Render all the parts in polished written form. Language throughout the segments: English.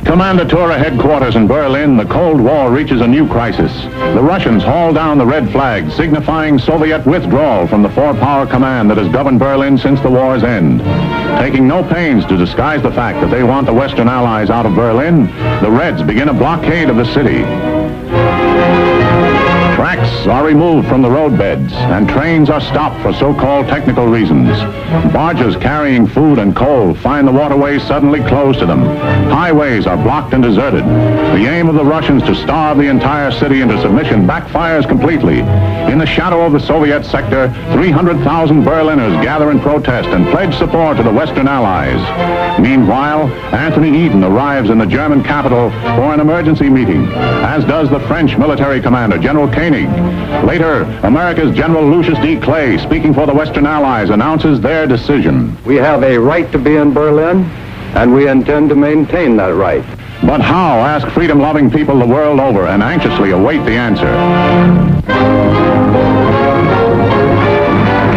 Commandatura headquarters in Berlin, the Cold War reaches a new crisis. The Russians haul down the red flag, signifying Soviet withdrawal from the four-power command that has governed Berlin since the war's end. Taking no pains to disguise the fact that they want the Western Allies out of Berlin, the Reds begin a blockade of the city. Tracks are removed from the roadbeds, and trains are stopped for so-called technical reasons. Barges carrying food and coal find the waterways suddenly closed to them. Highways are blocked and deserted. The aim of the Russians to starve the entire city into submission backfires completely. In the shadow of the Soviet sector, 300,000 Berliners gather in protest and pledge support to the Western Allies. Meanwhile, Anthony Eden arrives in the German capital for an emergency meeting, as does the French military commander, General Koenig. Later, America's General Lucius D. Clay, speaking for the Western Allies, announces their decision. We have a right to be in Berlin, and we intend to maintain that right. But how, ask freedom-loving people the world over, and anxiously await the answer.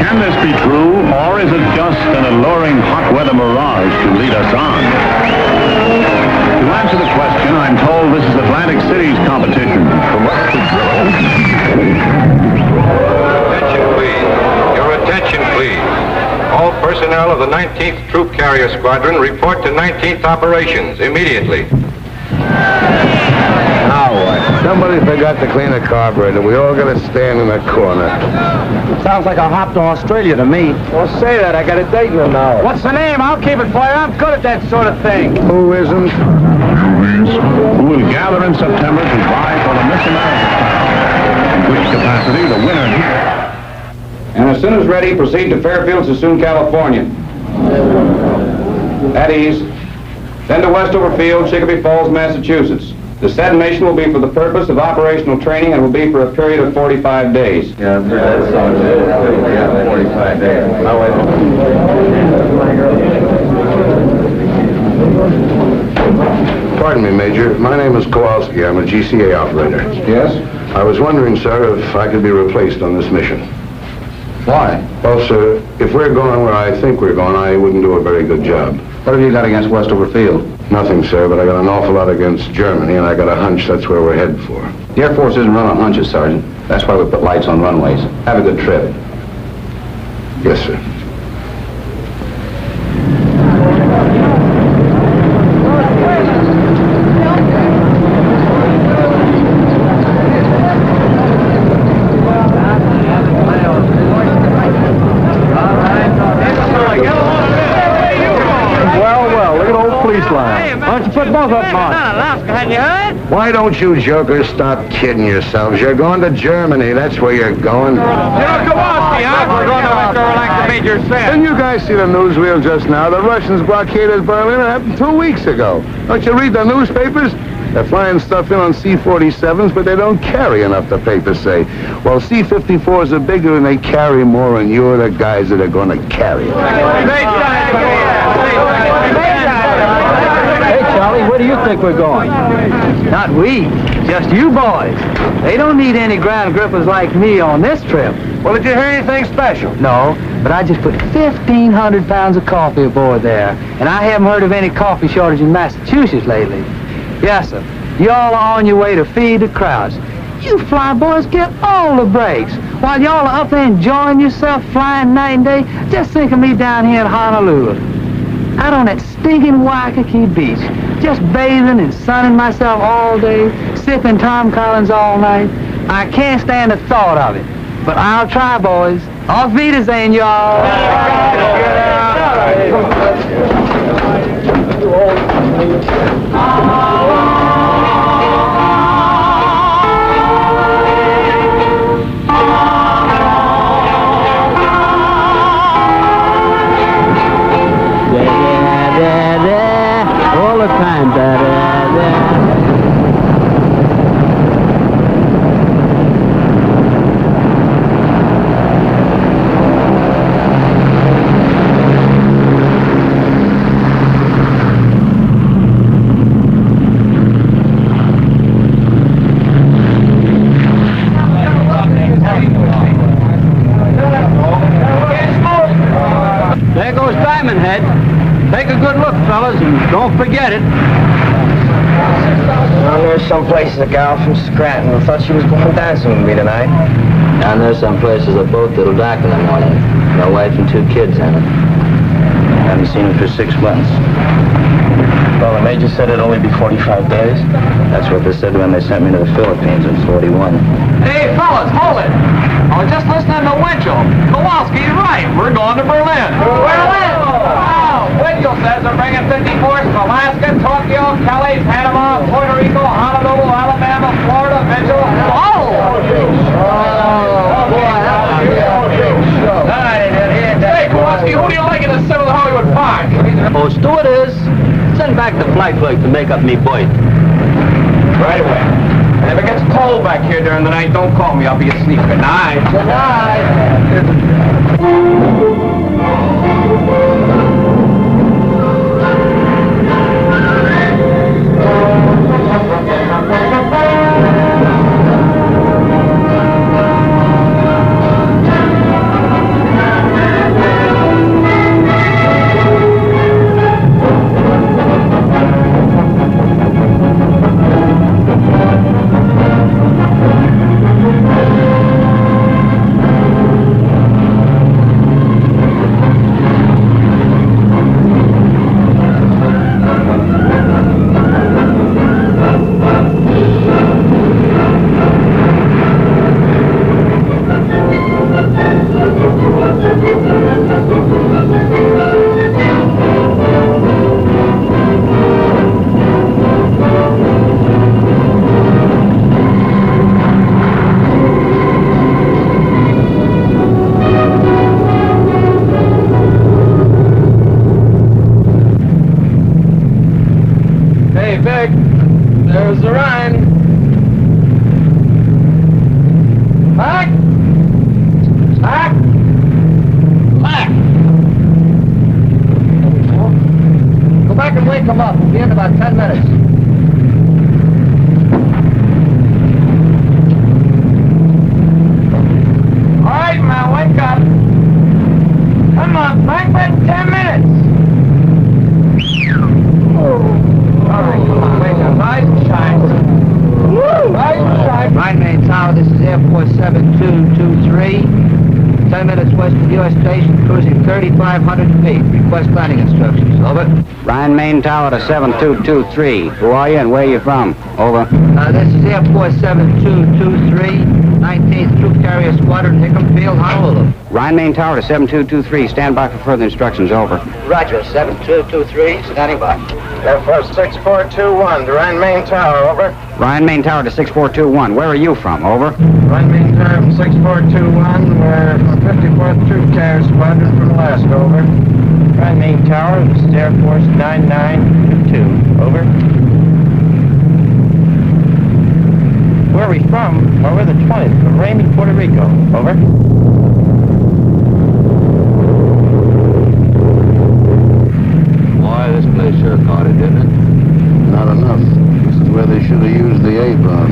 Can this be true, or is it just an alluring hot weather mirage to lead us on? To answer the question, I'm told this is Atlantic City's competition. Attention, please. Your attention, please. All personnel of the 19th Troop Carrier Squadron report to 19th Operations immediately. Now what? Somebody forgot to clean the carburetor. We all got to stand in the corner. Sounds like a hop to Australia to me. Well, say that. I got a date in an hour. What's the name? I'll keep it for you. I'm good at that sort of thing. Who isn't? Who will gather in September to vie for the Miss America crown. In which capacity the winner here. And as soon as ready, proceed to Fairfield, Sassoon, California. At ease. Then to Westover Field, Chicopee Falls, Massachusetts. The said mission will be for the purpose of operational training and will be for a period of 45 days. Yeah, 45 days. Pardon me, Major. My name is Kowalski. I'm a GCA operator. Yes? I was wondering, sir, if I could be replaced on this mission. Why? Well, sir, if we're going where I think we're going, I wouldn't do a very good job. What have you got against Westover Field? Nothing, sir, but I got an awful lot against Germany, and I got a hunch that's where we're headed for. The Air Force isn't run on hunches, Sergeant. That's why we put lights on runways. Have a good trip. Yes, sir. Why don't you put both of them on? Hadn't you heard? Why don't you jokers stop kidding yourselves? You're going to Germany. That's where you're going. Kowalski, huh? We're going to Westover like the Major said. Didn't you guys see the newsreel just now? The Russians blockaded Berlin. It happened 2 weeks ago. Don't you read the newspapers? They're flying stuff in on C-47s, but they don't carry enough, the papers say. Well, C-54s are bigger and they carry more, and you're the guys that are going to carry it. Hey, Charlie, where do you think we're going? Not we, just you boys. They don't need any ground grippers like me on this trip. Well, did you hear anything special? No, but I just put 1,500 pounds of coffee aboard there, and I haven't heard of any coffee shortage in Massachusetts lately. Yes, sir. Y'all are on your way to feed the crowds. You fly boys get all the breaks. While y'all are up there enjoying yourself flying night and day, just think of me down here in Honolulu. Out on that stinking Waikiki beach, just bathing and sunning myself all day, sipping Tom Collins all night. I can't stand the thought of it. But I'll try, boys. Auf Wiedersehen, y'all. All the time. There goes Diamond Head. Take a good look, fellas, and don't forget it. Down there's some places a gal from Scranton who thought she was going dancing with me tonight. Down there's some places a boat that'll dock in the morning. My wife and 2 kids in it. Haven't seen them for 6 months. Well, the major said it'd only be 45 days. That's what they said when they sent me to the Philippines in 41. Hey, fellas, hold it. I was just listening to Winchell. Kowalski's right. We're going to Berlin. Berlin! Wow! Winchell says they're bringing 54s from Alaska, Tokyo, Cali, Panama, Puerto Rico, Honolulu, Alabama, Florida, Mitchell. Oh! Hey, Kowalski, who do you like in the 7th Hollywood Park? Oh, stewardess, send back the flight clerk to make up me berth. Right away. And if it gets cold back here during the night, don't call me. I'll be asleep. Good night. Good There's the Rhine. Back! Back! Back! Go back and wake him up. We'll be in about 10 minutes. All right, man, wake up. Come on, Frank, in 10 minutes. All right, come on, wake up. Rise and shine. Woo! Rise and shine. Rhine Main Tower, this is Airport 7223. 10 minutes west of U.S. Station, cruising 3,500 feet. Request landing instructions. Over. Rhine Main Tower to 7223. Who are you and where are you from? Over. This is Airport 7223. 19th Troop Carrier Squadron, Hickam Field, Honolulu. Rhine Main Tower to 7223. Stand by for further instructions. Over. Roger, 7223. Standing by. Airport 6421, to Rhine Main Tower, over. Rhine Main Tower to 6421. Where are you from? Over. Rhine Main Tower from 6421, we're from 54th Troop Carrier Squadron from Alaska, over. Rhine Main Tower, this is Air Force 9922, over. Where are we from? Well, we're the 20th, from Raymond, Puerto Rico, over. Boy, this place sure caught it, didn't it? Not enough. This is where they should have used the A-bomb.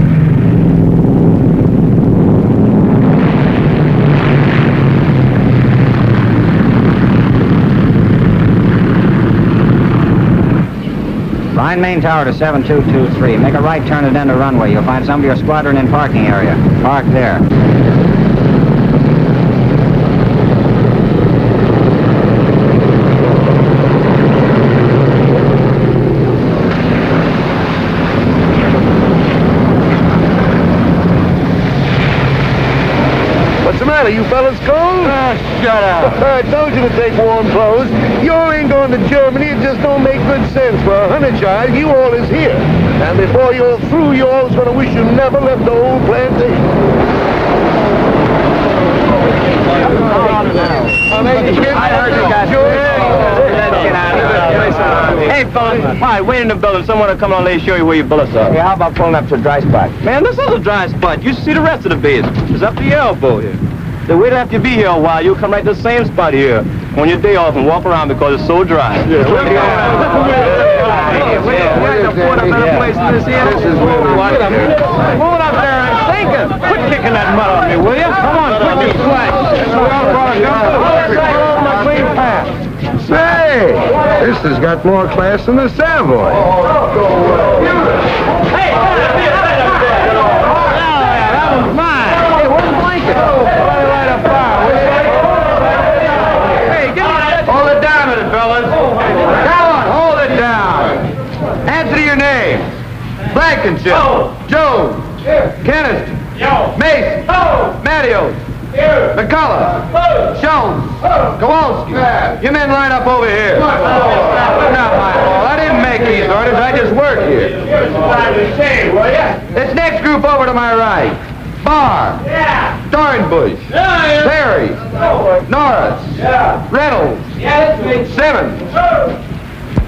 Rhine Main Tower to 7223. Make a right turn and enter runway. You'll find some of your squadron in parking area. Park there. What's the matter, you fellas cold? Shut up. I told you to take warm clothes. You all ain't going to Germany. It just don't make good sense. For a honey child, you all is here. And before you're through, you all's going to wish you never left the old plantation. Hey, fellas, all right, wait in the building. Someone will come on and show you where your bullets are. Yeah, how about pulling up to a dry spot? Man, this is a dry spot. You should see the rest of the base. It's up to your elbow here. So wait after you be here a while. You'll come right to the same spot here on your day off and walk around because it's so dry. Yeah. Moving up there and thinking. Quit kicking that mud off me, will you? Come on, quit your slack. Say, Hey, this has got more class than the Savoy. Hey, that was mine. Hey, where's the blanket? Light a fire. Hey, give me that. Hold it down a minute, fellas. Come on, hold it down. Answer your name. Blankenship. Jones. Kennedy. Mason. Mattios. McCullough. Jones. Kowalski. You men line up over here. Not my fault. I didn't make these orders. I just work here. This next group over to my right. Barr. Dornbush. Perry. Norris. Reynolds. Simmons.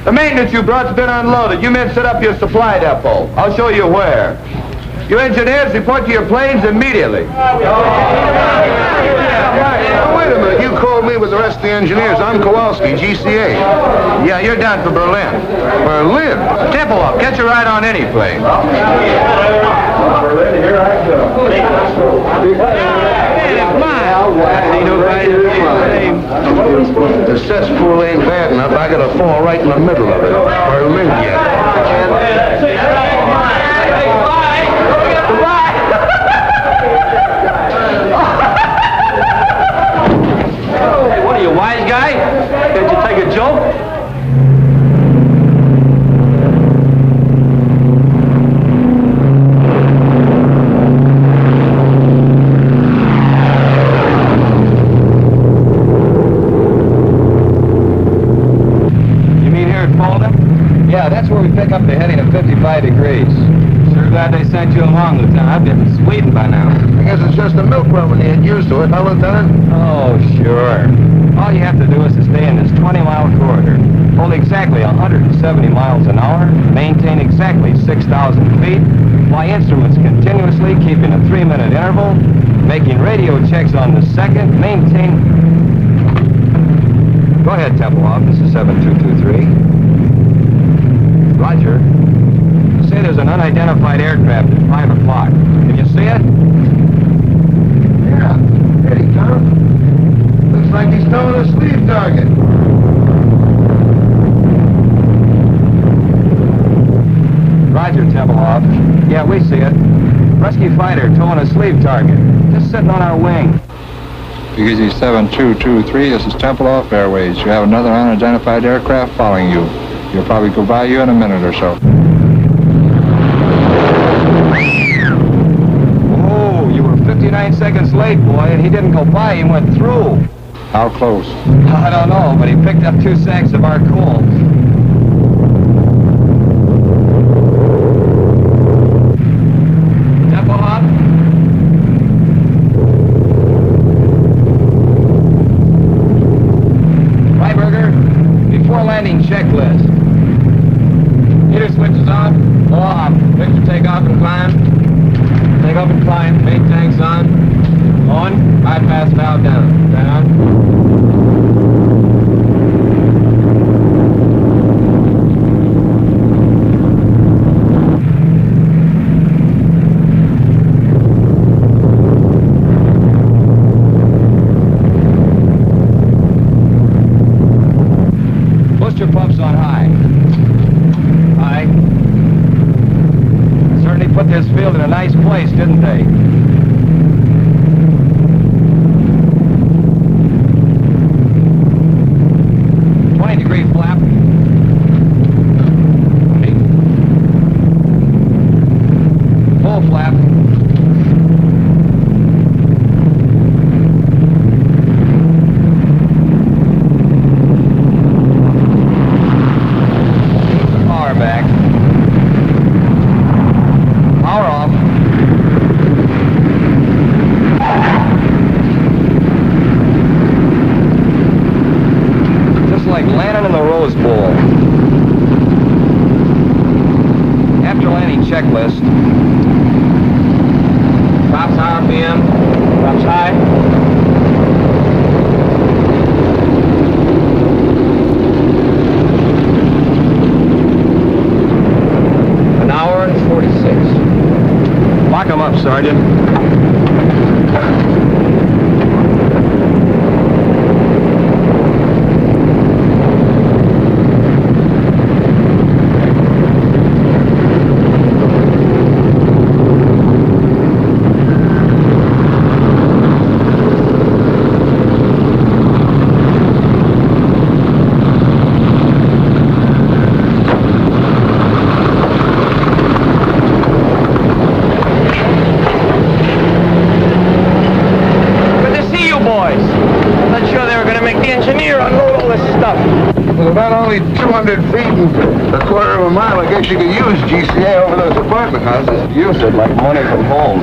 The maintenance you brought's been unloaded. You men set up your supply depot. I'll show you where. You engineers report to your planes immediately. Now, wait a minute. You called me with the rest of the engineers. I'm Kowalski, GCA. Yeah, you're down for Berlin. Berlin? Tempo up. Catch a ride on any plane. Berlin, here I go. The cesspool ain't bad enough. I gotta fall right in the middle of it. Berlin yet. Hey, what are you, wise guy? Can't you take a joke? You mean here at Fulton? Yeah, that's where we pick up the heading of 55 degrees. Sure glad they sent you along, Lieutenant. I'd be in Sweden by now. I guess it's just a milk run when you get used to it, huh, Lieutenant? Oh, sure. All you have to do is to stay in this 20-mile corridor, hold exactly 170 miles an hour, maintain exactly 6,000 feet, fly instruments continuously, keeping a 3-minute interval, making radio checks on the second, maintain... Go ahead, Tempelhoff. This is 7223. Roger. Say there's an unidentified aircraft at 5 o'clock. Can you see it? Yeah. Here he comes. Looks like he's throwing a sleeve target. Roger, Tempelhoff. Yeah, we see it. Rescue fighter towing a sleeve target. Just sitting on our wing. Easy 7223, this is Tempelhoff Airways. You have another unidentified aircraft following you. He'll probably go by you in a minute or so. Oh, you were 59 seconds late, boy, and he didn't go by, he went through. How close? I don't know, but he picked up 2 sacks of our coal. Tempelhoff? Freiberger, before landing checklist. Heater switches on. Off. Victor, take off and climb. Take off and climb. Main tanks on. On. Bypass valve down. Down. Booster pumps on high. High. Certainly put this field in a nice place, didn't they? Degree flap. Full flap. Power back. Power off. only 200 feet and a quarter of a mile. I guess you could use GCA over those apartment houses. Use it like money from home.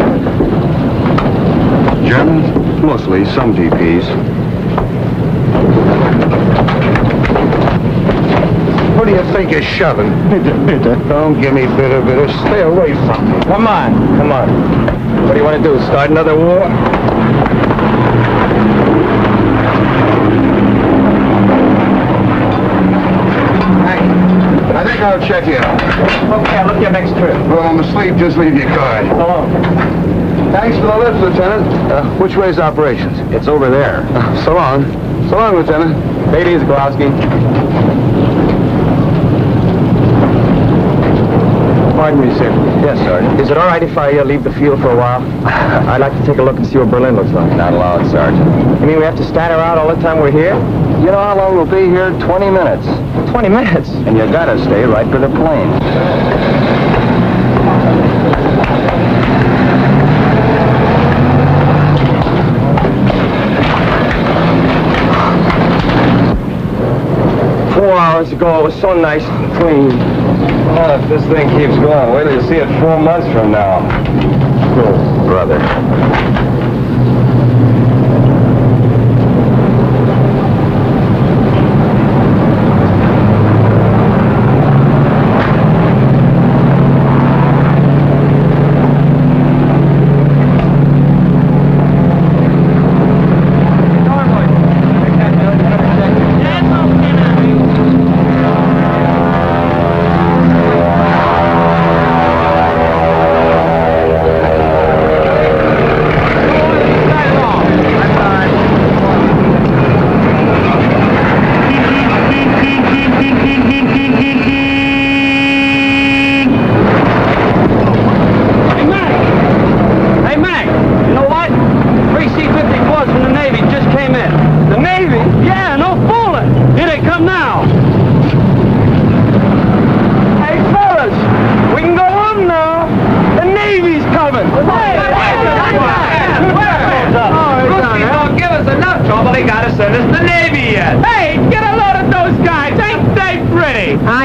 Germans? Mostly, some VPs. What do you think you're shoving? Bitter. Don't give me bitter. Stay away from me. Come on. What do you want to do, start another war? I think I'll check you out. Okay, I'll look at your next trip. Well, I'm asleep. Just leave your card. So long. Thanks for the lift, Lieutenant. Which way's operations? It's over there. So long. So long, Lieutenant. Take it easy, Kowalski. Pardon me, sir. Yes, Sergeant. Is it all right if I leave the field for a while? I'd like to take a look and see what Berlin looks like. Not allowed, Sergeant. You mean we have to stand around all the time we're here? You know how long we'll be here? 20 minutes. 20 minutes? And you gotta stay right for the plane. Hours ago, it was so nice and clean. Well, if this thing keeps going, wait till you see it 4 months from now. Oh, Brother.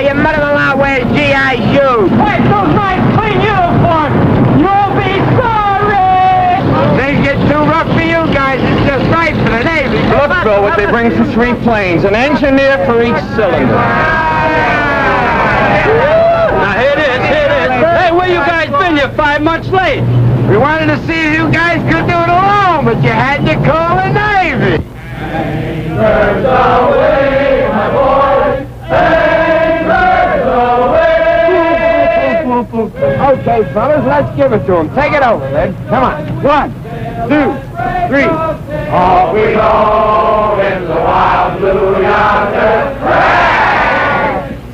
Your mother-in-law wears GI shoes. Wait, those nice clean uniforms. You'll be sorry. Things get too rough for you guys. It's just right for the Navy. Look, Bill, what they bring for 3 planes. An engineer for each cylinder. Now, here it is. Hey, where you guys been? You're 5 months late. We wanted to see if you guys could do it alone, but you had to call the Navy. Birds away, my boys. Okay, fellas, let's give it to him. Take it over, then. Come on. 1, 2, 3. Off we go in the wild blue yonder.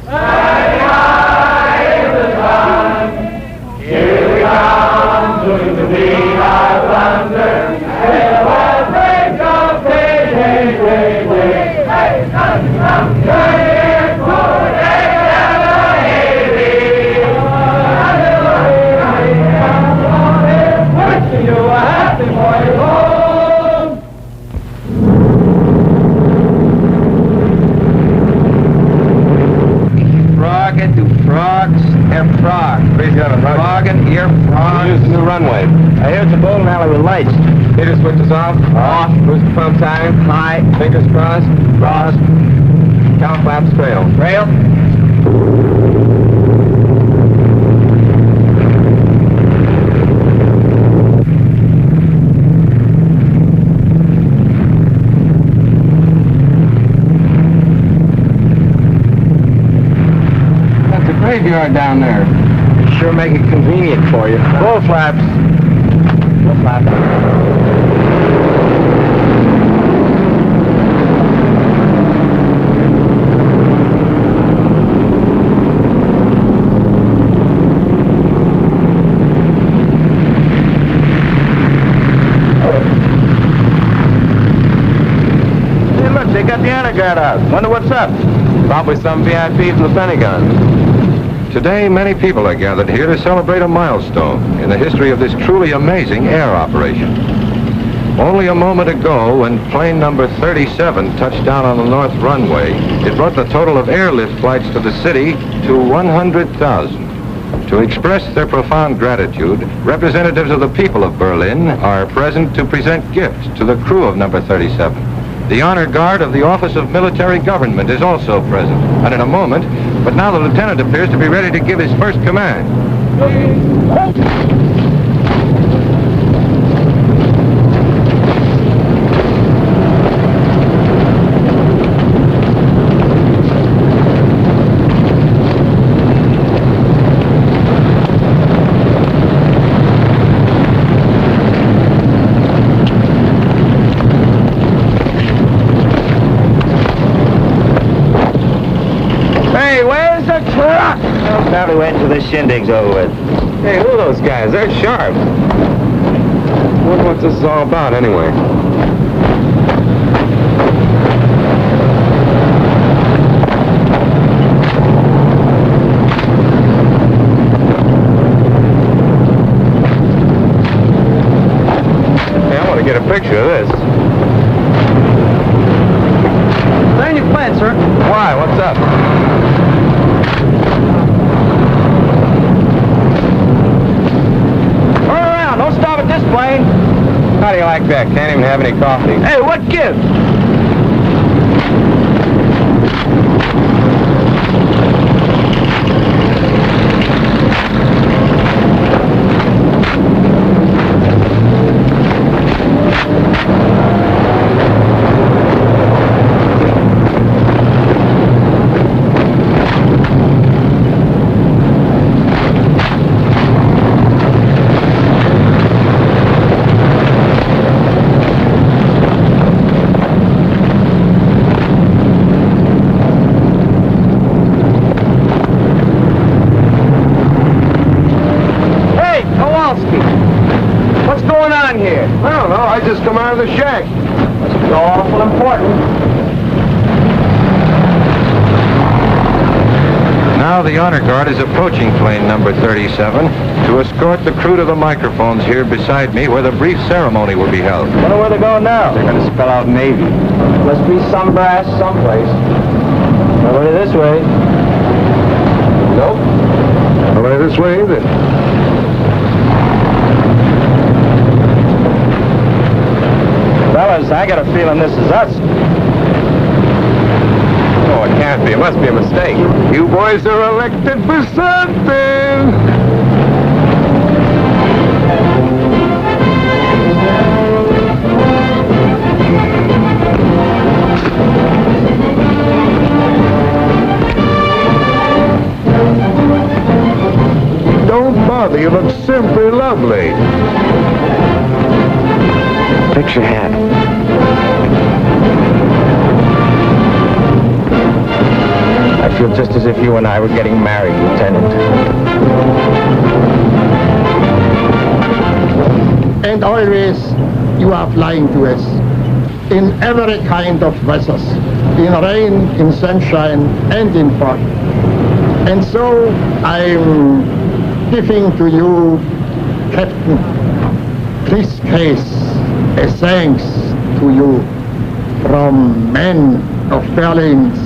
Standing high in the sun. Here we come to meet our thunder. With a wild break of day. Hey, come, turn for you a happy boy home. Frog do frogs and frogs. Frog and ear frogs. Use the new runway. I heard the bowling alley with lights. Data switches off. Off. Booster pump time. High. Fingers crossed. Cross. Cow flaps trail. Rail. Graveyard down there. Sure make it convenient for you. Bull flaps. Bull flaps. Hey, look, they got the honor guard out. Wonder what's up. Probably some VIP from the Pentagon. Today, many people are gathered here to celebrate a milestone in the history of this truly amazing air operation. Only a moment ago, when plane number 37 touched down on the north runway, it brought the total of airlift flights to the city to 100,000. To express their profound gratitude, representatives of the people of Berlin are present to present gifts to the crew of number 37. The honor guard of the Office of Military Government is also present, and in a moment, but now the lieutenant appears to be ready to give his first command. Probably wait until this shindig's over with. Hey, who are those guys? They're sharp. Wonder what this is all about, anyway. Hey, I want to get a picture of this. Land your plane, sir. Why? What's up? Don't stop at this plane. How do you like that? Can't even have any coffee. Hey, what gives? I just come out of the shack. Must be awful important. Now the honor guard is approaching plane number 37 to escort the crew to the microphones here beside me where the brief ceremony will be held. Wonder where they're going now. They're going to spell out Navy. Must be some brass someplace. Nobody this way. Nope. Nobody this way either. Fellas, I got a feeling this is us. Oh, it can't be. It must be a mistake. You boys are elected for something. Don't bother. You look simply lovely. Fix your hat. I feel just as if you and I were getting married, Lieutenant. And always you are flying to us in every kind of weather, in rain, in sunshine, and in fog. And so I'm giving to you, Captain, this case, a thanks to you from men of Berlin's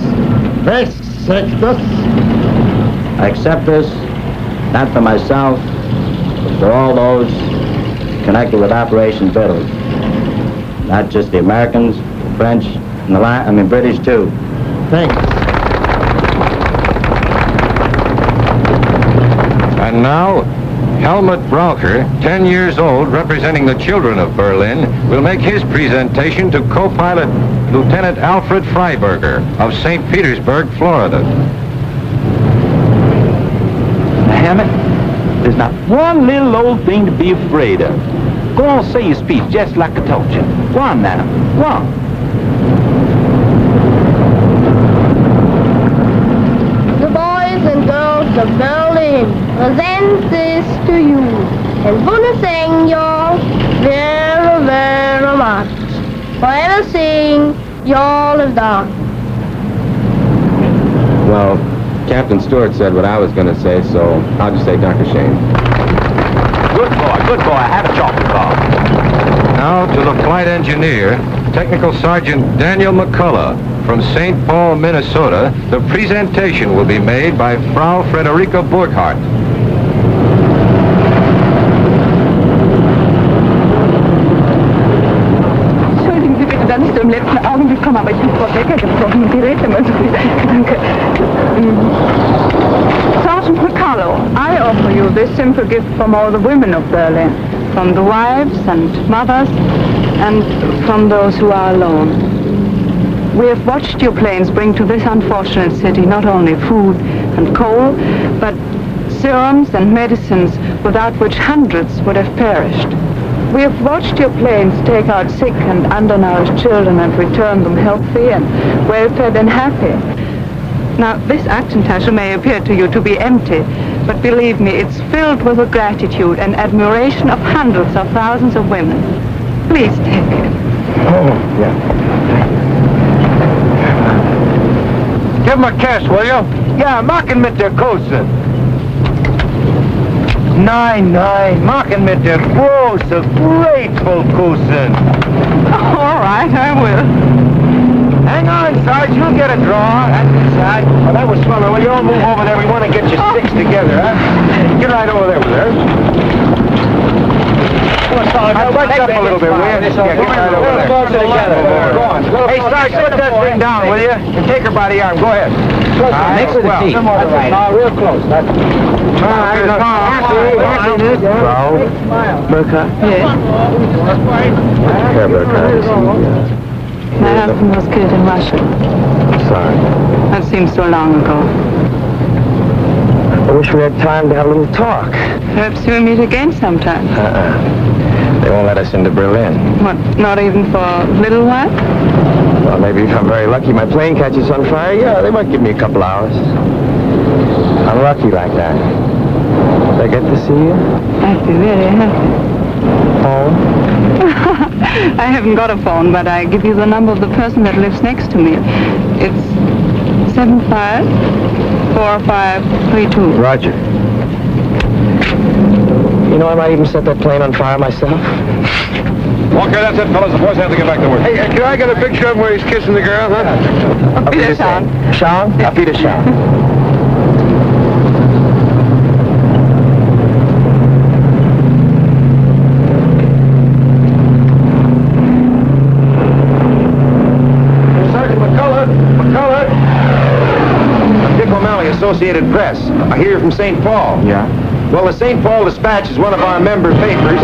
West sectors. I accept this, not for myself, but for all those connected with Operation Pelo. Not just the Americans, the French, and the British too. Thanks. And now, Helmut Braucher, 10 years old, representing the children of Berlin, will make his presentation to co-pilot Lieutenant Alfred Freiberger of St. Petersburg, Florida. Now, Hammett, there's not one little old thing to be afraid of. Go on, say your speech just like I told you. Go on now, go on. The boys and girls of Berlin present this to you and want to thank you very, very much for everything you all have done. Well, Captain Stewart said what I was going to say, so I'll just say Dr. Shane. Good boy, have a chocolate bar. Now to the flight engineer, Technical Sergeant Daniel McCullough from St. Paul, Minnesota. The presentation will be made by Frau Frederica Burghardt. Entschuldigen Sie bitte, dass ich so im letzten Augenblick komme, aber ich habe Frau Becker gesprochen und die redet immer so viel. Danke. Sergeant McCullough, I offer you this simple gift from all the women of Berlin, from the wives and mothers, and from those who are alone. We have watched your planes bring to this unfortunate city not only food and coal, but serums and medicines without which hundreds would have perished. We have watched your planes take out sick and undernourished children and return them healthy and well-fed and happy. Now, this Aktentasche may appear to you to be empty, but believe me, it's filled with the gratitude and admiration of hundreds of thousands of women. Please take it. Oh, yeah. Give him a kiss, will you? Ja, mach ihn mit der Kusse. Nein, mach ihn mit der große, grateful Kusse. All right, I will. Hang on, Sarge, you'll get a draw. That's inside. Oh, that was fun. Well, you all move over there. We want to get your sticks together, huh? Get right over there with her. Back up a little bit, will you? Yeah, get right over there. Closer together. Go on. Hey, Sarge, put that thing down, will you? And take her by the arm. Go ahead. Next to the seat. Real close. That's Frau Burka? Yes. Herr Burka. My husband was killed in Russia. Sorry. That seems so long ago. I wish we had time to have a little talk. Perhaps we'll meet again sometime. They won't let us into Berlin. What, not even for a little while? Well, maybe if I'm very lucky, my plane catches on fire. Yeah, they might give me a couple hours. I'm lucky like that. Would I get to see you? I'd be very happy. Phone? I haven't got a phone, but I give you the number of the person that lives next to me. It's 754532. Roger. You know, I might even set that plane on fire myself. Okay, that's it, fellas. The boys have to get back to work. Hey, can I get a picture of him where he's kissing the girl, huh? Auf Wiedersehen. Schauen? Auf Wiedersehen. Sergeant McCullough. I'm Dick O'Malley, Associated Press. I hear you're from St. Paul. Yeah? Well, the St. Paul Dispatch is one of our member papers.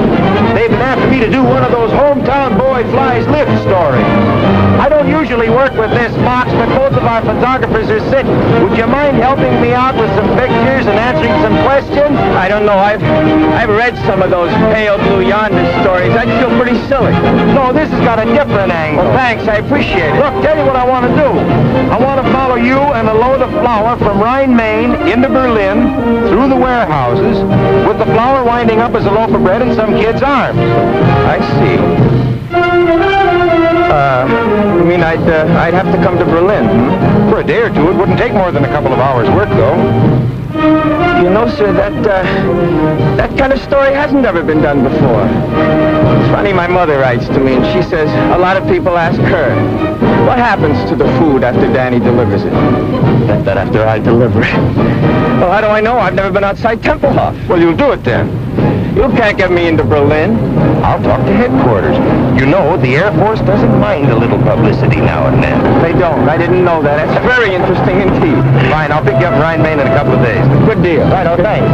They've been after me to do one of those hometown boy flies lift stories. I don't usually work with this box, but both of our photographers are sick. Would you mind helping me out with some pictures and answering some questions? I don't know. I've read some of those pale blue yonder stories. I'd feel pretty silly. No, this has got a different angle. Well, thanks. I appreciate it. Look, tell you what I want to do. I want to follow you and a load of flour from Rhine, Maine into Berlin, through the warehouses, with the flour winding up as a loaf of bread in some kid's arms. I see. You mean I'd have to come to Berlin, For a day or two, it wouldn't take more than a couple of hours' work, though. You know, sir, that kind of story hasn't ever been done before. It's funny, my mother writes to me, and she says a lot of people ask her, what happens to the food after Danny delivers it? That after I deliver it. Well, how do I know? I've never been outside Tempelhof. Well, you'll do it then. You can't get me into Berlin. I'll talk to headquarters. You know, the Air Force doesn't mind a little publicity now and then. They don't. I didn't know that. That's very interesting indeed. Fine, I'll pick you up in Rhine, Maine in a couple of days. Good deal. Right, oh, thanks.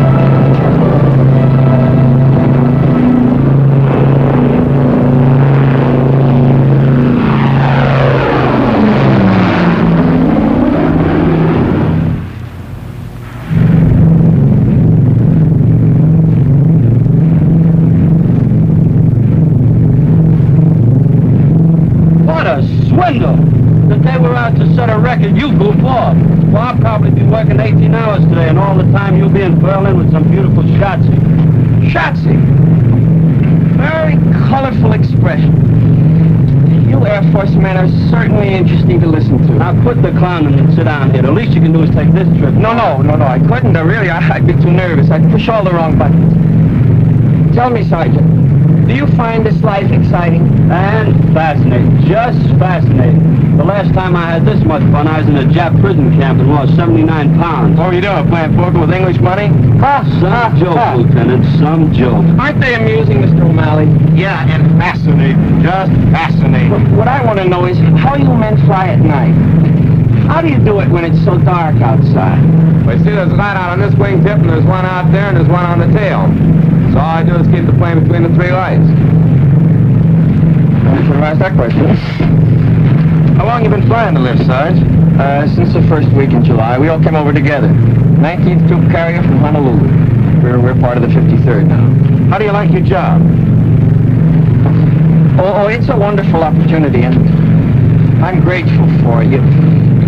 If they were out to set a record, you goof off. Well, I'll probably be working 18 hours today, and all the time you'll be in Berlin with some beautiful Schatzi. Schatzi. Very colorful expression. You Air Force men are certainly interesting to listen to. Now quit the clowning and sit down here. The least you can do is take this trip. No, I couldn't. Really, I'd be too nervous. I'd push all the wrong buttons. Tell me, Sergeant, Do you find this life exciting? And fascinating, just fascinating. The last time I had this much fun, I was in a Jap prison camp and lost 79 pounds. What were you doing, playing poker with English money? Some joke, Lieutenant, some joke. Aren't they amusing, Mr. O'Malley? Yeah, and fascinating, just fascinating. What I want to know is how you men fly at night. How do you do it when it's so dark outside? Well, you see, there's a light out on this wingtip, and there's one out there, and there's one on the tail. So all I do is keep the plane between the three lights. Should have asked that question. How long you been flying the lift, Sarge? Since the first week in July. We all came over together. 19th Troop Carrier from Honolulu. We're part of the 53rd now. How do you like your job? Oh, it's a wonderful opportunity, and I'm grateful for it.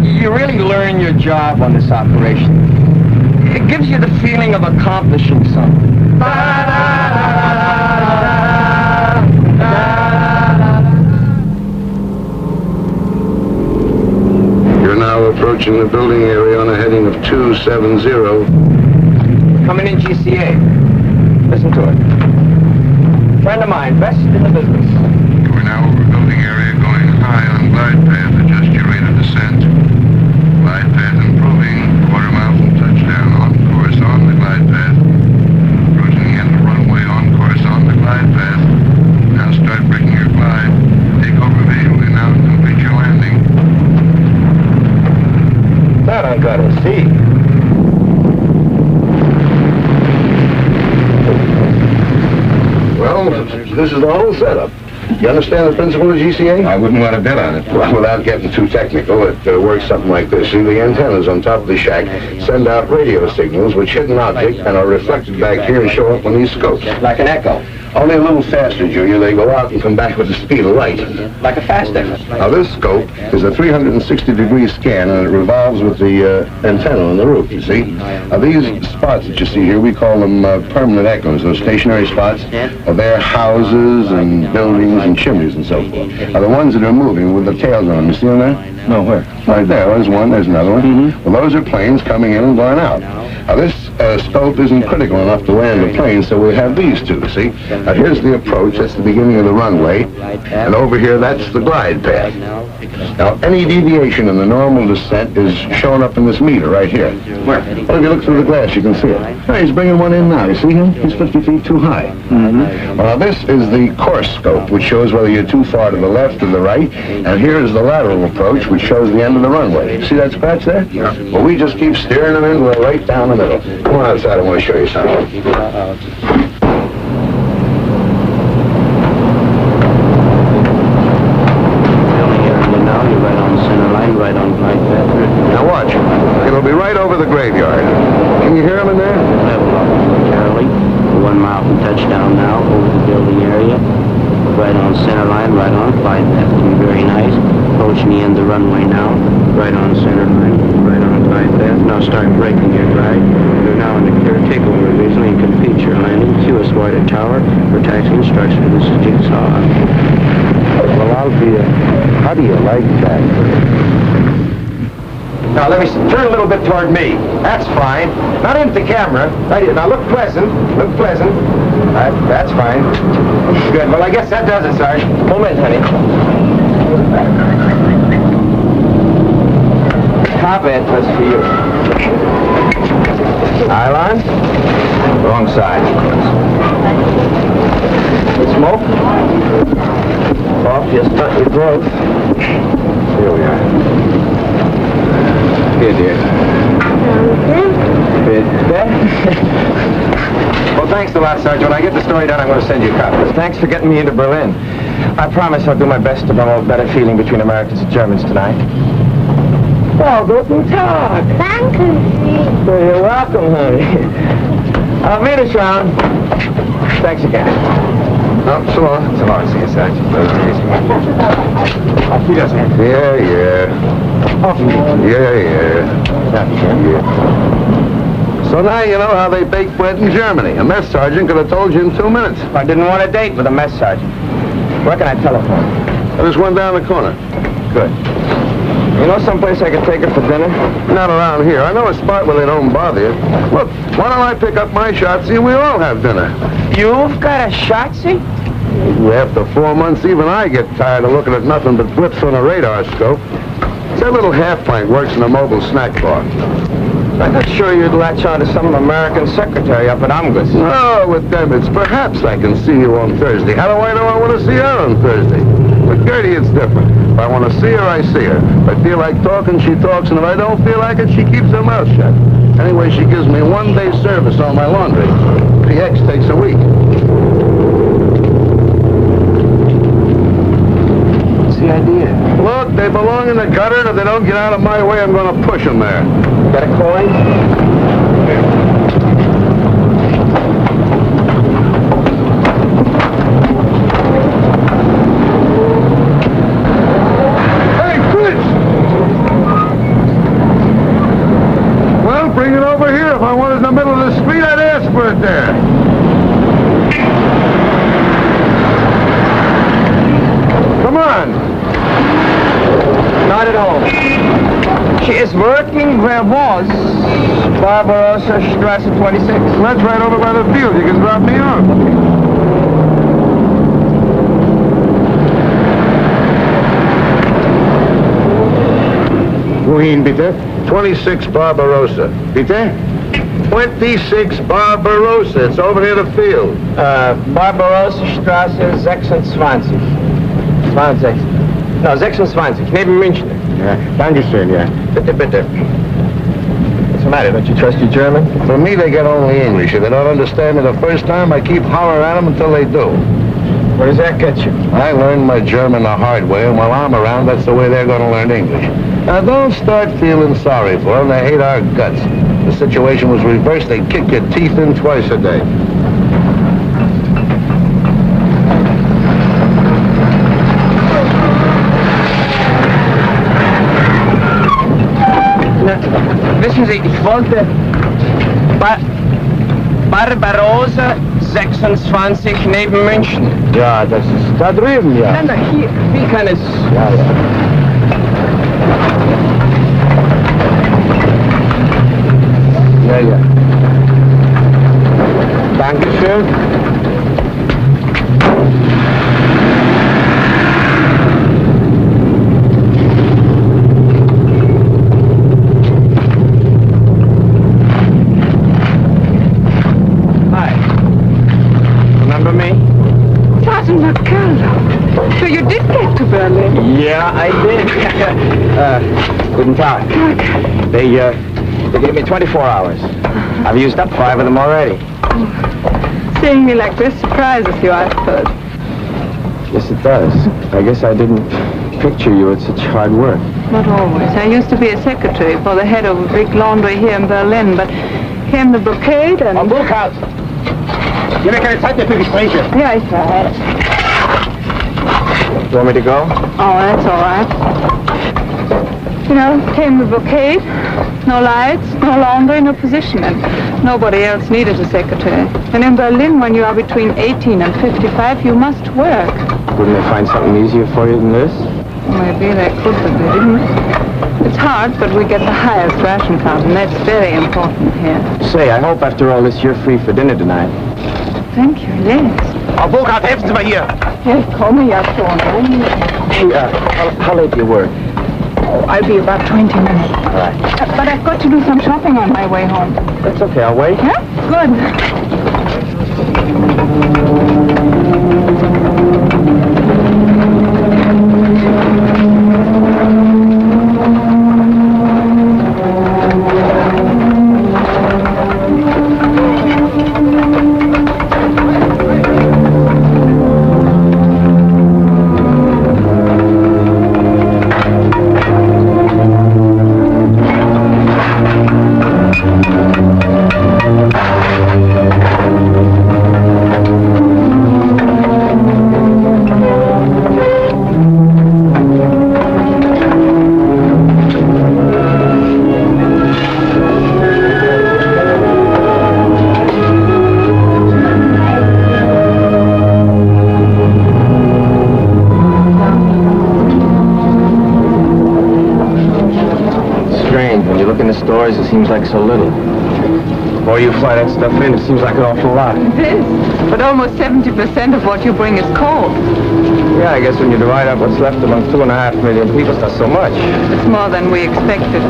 You really learn your job on this operation. It gives you the feeling of accomplishing something. You're now approaching the building area on a heading of 270. Coming in GCA. Listen to it. Friend of mine, best in the business. We're now over building area going high on glide path. Adjust your rate of descent. Glide path improving. Quarter mile from touchdown. On course on the glide path. Approaching the end of the runway on course on the glide path. Now start breaking your glide. Take over visually now and complete your landing. That I gotta see. Well, this is the whole setup. You understand the principle of GCA? I wouldn't want to bet on it. Well, without getting too technical, it works something like this. See, the antennas on top of the shack send out radio signals which hit an object and are reflected back here and show up on these scopes. Like an echo. Only a little faster, Junior. They go out and come back with the speed of light. Like a fast echo. Now, this scope is a 360-degree scan, and it revolves with the antenna on the roof, you see. Now, these spots that you see here, we call them permanent echoes. Those stationary spots are their houses and buildings and chimneys and so forth. Now, the ones that are moving with the tails on them, you see them there? No, where? Right there. There's one. There's another one. Well, those are planes coming in and going out. Now, this scope isn't critical enough to land the plane, so we have these two, see? Now, here's the approach. That's the beginning of the runway. And over here, that's the glide path. Now, any deviation in the normal descent is shown up in this meter right here. Where? Well, if you look through the glass, you can see it. Hey, he's bringing one in now. You see him? He's 50 feet too high. Well, now, this is the course scope, which shows whether you're too far to the left or the right. And here is the lateral approach, which shows the end of the runway. See that scratch there? Yeah. Well, we just keep steering them in right down the middle. Come on outside. I want to show you something. Now watch. It'll be right over the graveyard. Can you hear him in there? Level up Charlie. 1 mile from touchdown now, over the building area. Right on center line, right on glide path. Looking very nice. Approaching the end of the runway now. Right on center line, right on glide path. Now start breaking your glide. You're now in the clear takeover visually and complete your landing. QS Water Tower for taxi instruction. This is Jigsaw. Well, I'll be how do you like that? Now let me turn a little bit toward me. That's fine. Not into the camera. Right here. Now look pleasant. Look pleasant. That's fine. Good. Well, I guess that does it, Sarge. Moment, honey. Top end, that's for you. Island. Wrong side. Smoke. Off, just stunt your growth. Here we are. Here, dear. Well, thanks a lot, Sergeant. When I get the story done, I'm going to send you copies. Thanks for getting me into Berlin. I promise I'll do my best to promote better feeling between Americans and Germans tonight. Well, guten Tag. Thank you. Well, you're welcome, honey. I'll meet us round. Thanks again. Oh, so long. So long. See you, Sergeant. Auf Wiedersehen. Yeah. Auf Wiedersehen. Yeah. So now you know how they bake bread in Germany. A mess sergeant could have told you in 2 minutes. I didn't want a date with a mess sergeant. Where can I telephone? There's one down the corner. Good. You know someplace I could take her for dinner? Not around here. I know a spot where they don't bother you. Look, why don't I pick up my shotzi and we'll all have dinner? You've got a shotzi? After 4 months, even I get tired of looking at nothing but blips on a radar scope. That little half pint works in a mobile snack bar. I'm not sure you'd latch on to some American secretary up at Amgus. Oh, with them, it's perhaps I can see you on Thursday. How do I know I want to see her on Thursday? With Gertie, it's different. If I want to see her, I see her. If I feel like talking, she talks, and if I don't feel like it, she keeps her mouth shut. Anyway, she gives me 1 day service on my laundry. The X takes a week. What's the idea? Look, they belong in the gutter, and if they don't get out of my way, I'm going to push them there. Got a coin? Hey, Fritz! Well, bring it over here. If I wanted it in the middle of the street, I'd ask for it there. Come on. Not at home. She is working where was Barbarossa Strasse 26. That's right over by the field. You can drop me off. Wohin, bitte? 26 Barbarossa. Bitte? 26 Barbarossa. It's over near the field. Barbarossa Strasse 26. 20. No, 26. Neben München. Ja, Dankeschön, ja. Bitte, bitte. What's the matter? Don't you trust your German? For me, they get only English. If they don't understand me the first time, I keep hollering at them until they do. Where does that get you? I learned my German the hard way, and while I'm around, that's the way they're going to learn English. Now, don't start feeling sorry for them. They hate our guts. If the situation was reversed, they'd kick your teeth in twice a day. Wissen Sie, ich wollte Barbarossa 26 neben München. Ja, das ist da drüben, ja. Nein, nein, hier, wie kann es... Ja, ja. Ja, ja. Dankeschön. So you did get to Berlin? Yeah, I did. Guten Tag. They gave me 24 hours. I've used up 5 of them already. Seeing me like this surprises you, I suppose. Yes, it does. I guess I didn't picture you at such hard work. Not always. I used to be a secretary for the head of a big laundry here in Berlin, but came the blockade and... Am Burkhardt! Hier habe keine Zeit mehr für Gespräche. Yeah, ich weiß. You want me to go? Oh, that's all right. You know, came the blockade. No lights, no laundry, no position, and nobody else needed a secretary. And in Berlin, when you are between 18 and 55, you must work. Wouldn't they find something easier for you than this? Maybe they could, but they didn't. It's hard, but we get the highest ration card, and that's very important here. Say, I hope after all this you're free for dinner tonight. Thank you, yes. Frau Burkhardt, helfen Sie mal hier! Yes, komme ja schon. Hey, how late do you work? Oh, I'll be about 20 minutes. All right. But I've got to do some shopping on my way home. That's okay, I'll wait. Yeah? Good. It seems like so little. more you fly that stuff in, it seems like an awful lot. It is. But almost 70% of what you bring is coal. Yeah, I guess when you divide up what's left among 2.5 million people, it's not so much. It's more than we expected.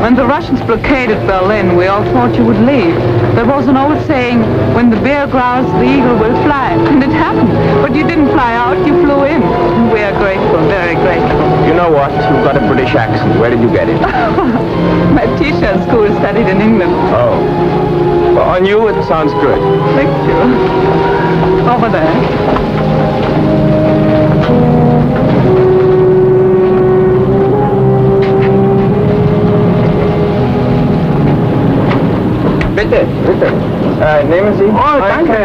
When the Russians blockaded Berlin, we all thought you would leave. There was an old saying, when the bear growls, the eagle will fly. And it happened. But you didn't fly out, you flew in. And we are grateful, very grateful. You know what? You've got a British accent. Where did you get it? My teacher at school studied in England. Oh. Well, on you, it sounds good. Thank you. Over there. Bitte, bitte. Nehmen Sie. Oh, danke.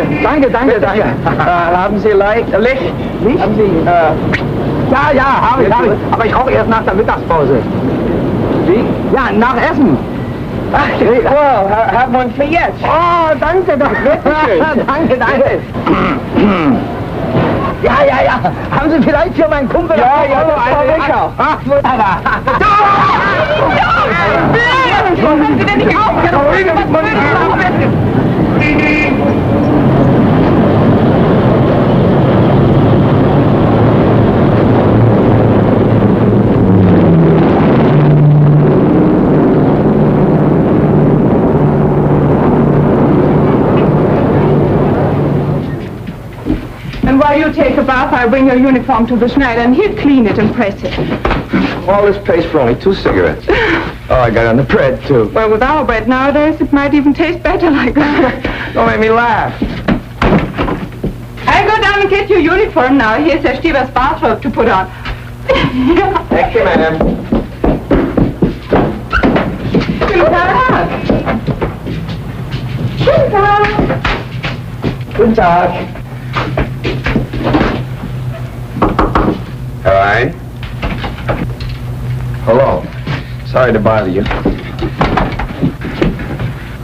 Haben Sie Licht? Haben Sie, ja, habe ich. Aber ich rauche erst nach der Mittagspause. Wie? Ja, nach Essen. Ach, Well, have one for jetzt. Oh, danke, das wird schön. Danke. Ja. Haben Sie vielleicht für meinen Kumpel... Ja, ich auch. Ach, wunderbar. Hören Sie denn nicht auf? And while you take a bath, I'll bring your uniform to the Schneider and he'll clean it and press it. All this pays for only 2 cigarettes. Oh, I got on the bread, too. Well, with our bread nowadays, it might even taste better like that. Don't make me laugh. I'll go down and get your uniform now. Here's Herr Stieber's bathrobe to put on. Thank you, madam. Guten Tag. Hi. Hello. Sorry to bother you.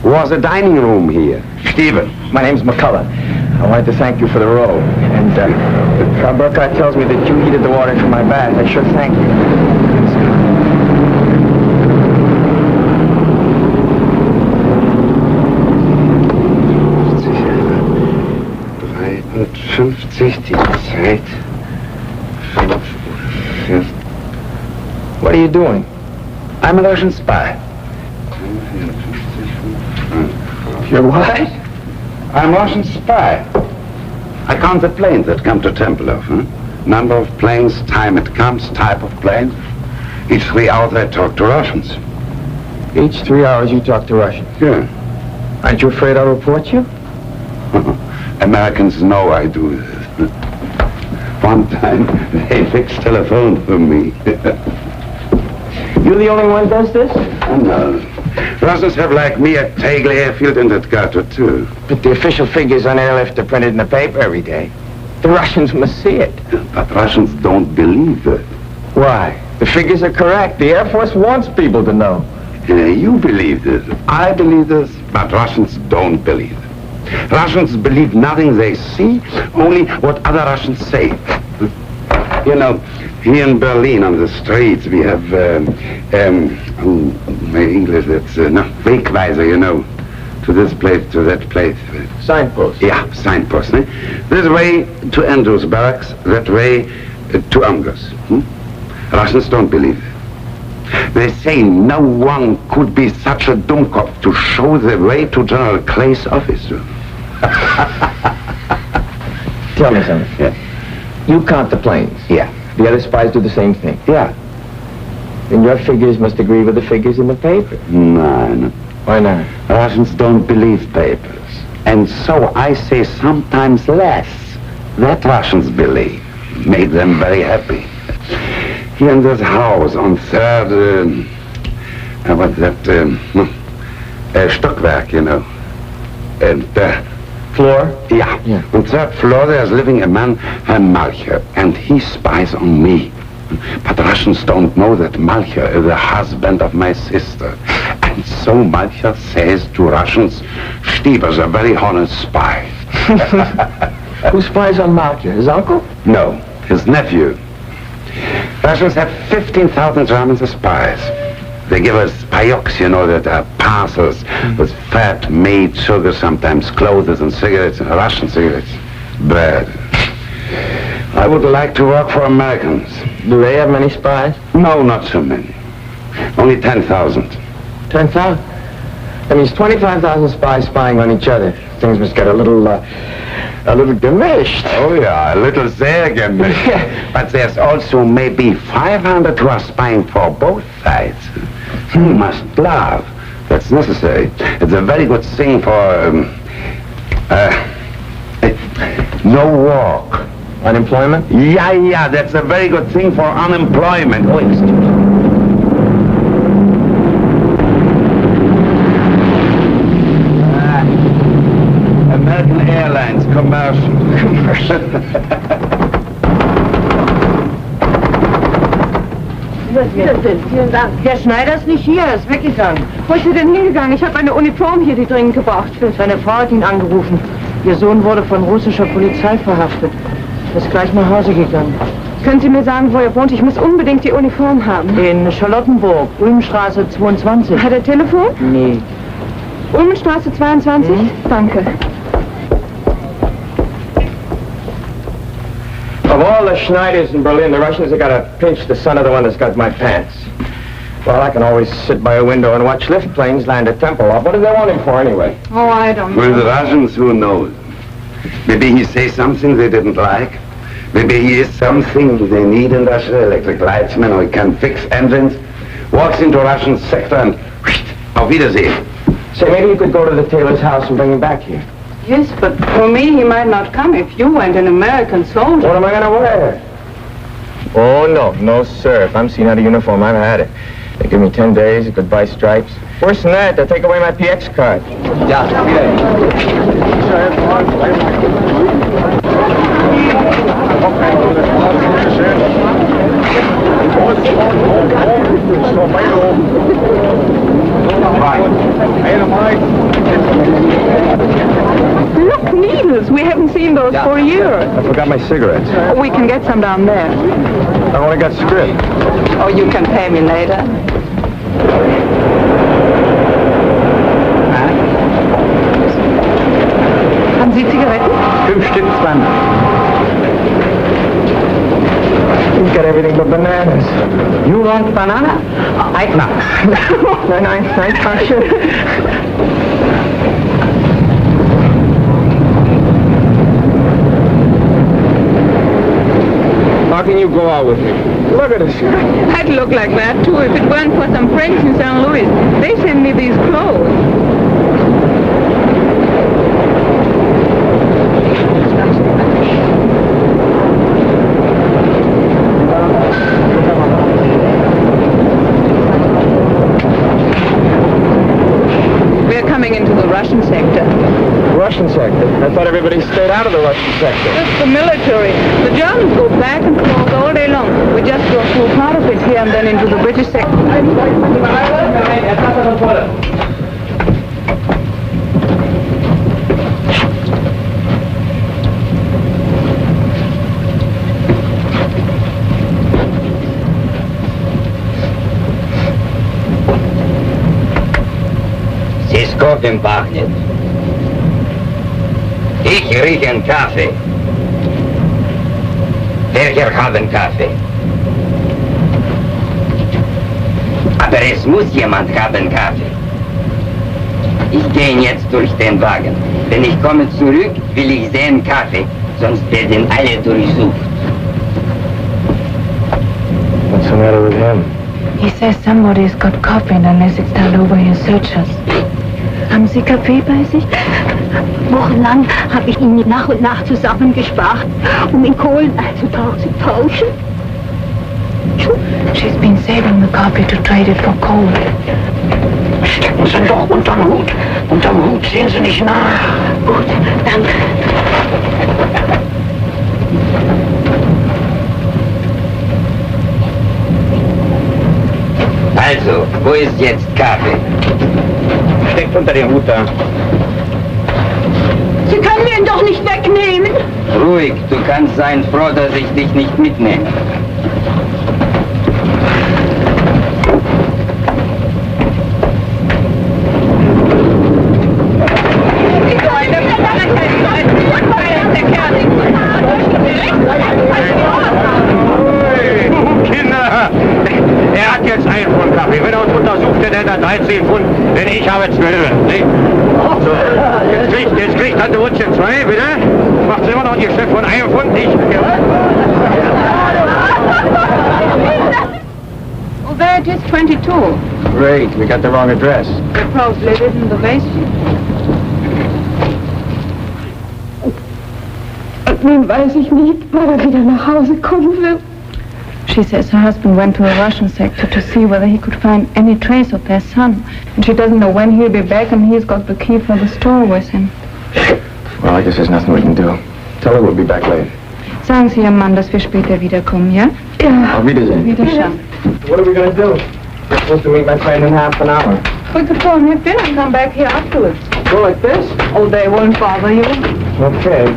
Was a dining room here? Stephen, my name's McCullough. I wanted to thank you for the roll. And Frau Burkhardt tells me that you heated the water for my bath. I sure thank you. 53, die Zeit. 5 Uhr. What are you doing? I'm a Russian spy. You're what? I'm a Russian spy. I count the planes that come to Tempelhof. Number of planes, time it comes, type of plane. Each 3 hours I talk to Russians. Each 3 hours you talk to Russians? Yeah. Aren't you afraid I'll report you? Americans know I do this. One time they fixed telephone for me. You're the only one who does this? No. Russians have like me at Tegel Airfield and at Gato too. But the official figures on airlift are printed in the paper every day. The Russians must see it. But Russians don't believe it. Why? The figures are correct. The Air Force wants people to know. You believe this. I believe this, but Russians don't believe it. Russians believe nothing they see, only what other Russians say. You know, here in Berlin on the streets we have, my English, that's, Wegweiser, you know, to this place, to that place. Signpost? Yeah, signpost. This way to Andrews Barracks, that way to Angers. Russians don't believe it. They say no one could be such a dummkopf to show the way to General Clay's office. Tell me something. Yeah. You count the planes. Yeah. The other spies do the same thing. Yeah. Then your figures must agree with the figures in the paper. No. Why not? Russians don't believe papers. And so I say sometimes less that Russians believe. Make them very happy. Here in this house on 3rd, what's that, Stockwerk, you know. And floor? Yeah. On 3rd floor there's living a man, Herr Malcher, and he spies on me. But Russians don't know that Malcher is the husband of my sister. And so Malcher says to Russians, Stieber's a very honest spy. Who spies on Malcher? His uncle? No, his nephew. Russians have 15,000 Germans as spies. They give us payocks, you know, that are parcels with fat, meat, sugar, sometimes clothes and cigarettes, Russian cigarettes. Bad. I would like to work for Americans. Do they have many spies? No, not so many. Only 10,000. 10,000? That means 25,000 spies spying on each other. Things must get a little gemished. Oh, yeah, a little sehr gemished. But there's also maybe 500 who are spying for both sides. You must love. That's necessary. It's a very good thing for, no work. Unemployment? Yeah, that's a very good thing for unemployment. Oh, excuse me. American Airlines, commercial. Vielen Dank. Herr Schneider ist nicht hier, er ist weggegangen. Wo ist er denn hingegangen? Ich habe eine Uniform hier, die dringend gebraucht wird. Seine Frau hat ihn angerufen. Ihr Sohn wurde von russischer Polizei verhaftet. Er ist gleich nach Hause gegangen. Können Sie mir sagen, wo er wohnt? Ich muss unbedingt die Uniform haben. In Charlottenburg, Ulmstraße 22. Hat er Telefon? Nee. Ulmenstraße 22? Danke. Of all the Schneiders in Berlin, the Russians have got to pinch the son of the one that's got my pants. Well, I can always sit by a window and watch lift planes land at Tempelhof. What do they want him for, anyway? Oh, I don't know. Well, the Russians, who knows? Maybe he says something they didn't like. Maybe he is something they need in Russia, electric lightsman, or he can fix engines. Walks into a Russian sector and auf Wiedersehen. Say, maybe you could go to the tailor's house and bring him back here. Yes, but for me, he might not come if you weren't an American soldier. What am I going to wear? Oh, no, sir. If I'm seen out of uniform, I've had it. They give me 10 days, goodbye stripes. Worse than that, they'll take away my PX card. Ja, Look, needles. We haven't seen those for a year. I forgot my cigarettes. We can get some down there. I only got script. Oh, you can pay me later. Haben Sie Zigaretten? 5 Stück, 20. He's got everything but bananas. You want banana? No. Nein, danke. How can you go out with me? Look at this. I'd look like that, too, if it weren't for some friends in St. Louis. They send me these clothes. We're coming into the Russian sector. Russian sector? I thought everybody stayed out of the Russian sector. Just the military. The Germans go back and forth all day long. We just go through part of it here and then into the British sector. Здесь кофе пахнет. Ich rieche einen Kaffee. Welcher haben Kaffee? Aber es muss jemand haben Kaffee. Ich gehe jetzt durch den Wagen. Wenn ich komme zurück, will ich sehen Kaffee, sonst werden alle durchsucht. What's the matter with him? He says somebody's got coffee and unless it's turned over, he'll search us. Haben Sie Kaffee bei sich? Wochenlang habe ich ihn nach und nach zusammengespart, in Kohlen zu tauschen. She's been saving the coffee to trade it for coal. Stecken Sie doch unterm Hut. Unterm Hut sehen Sie nicht nach. Gut, danke. Also, wo ist jetzt Kaffee? Steckt unter dem Hut da. Sie können ihn doch nicht wegnehmen. Ruhig, du kannst sein froh, dass ich dich nicht mitnehme. kriegt der da 13 Pfund, denn ich habe 12. Nicht? So, jetzt kriegt Tante Rutsche 2, bitte. Macht immer noch ein Geschäft von 1 Pfund, nicht? Well, there it is, 22. Great, we got the wrong address. They probably live in the basement. Nun weiß ich nicht, wann er wieder nach Hause kommen wird. She says her husband went to a Russian sector to see whether he could find any trace of their son. And she doesn't know when he'll be back, and he's got the key for the store with him. Well, I guess there's nothing we can do. Tell her we'll be back late. Sagen Sie Ihrem Mann, dass wir später wiederkommen, ja? Ja. Auf Wiedersehen. Wiederschauen. What are we going to do? We're supposed to meet my friend in half an hour. We could go and have dinner and come back here afterwards. Go like this? Oh, they won't bother you. Okay.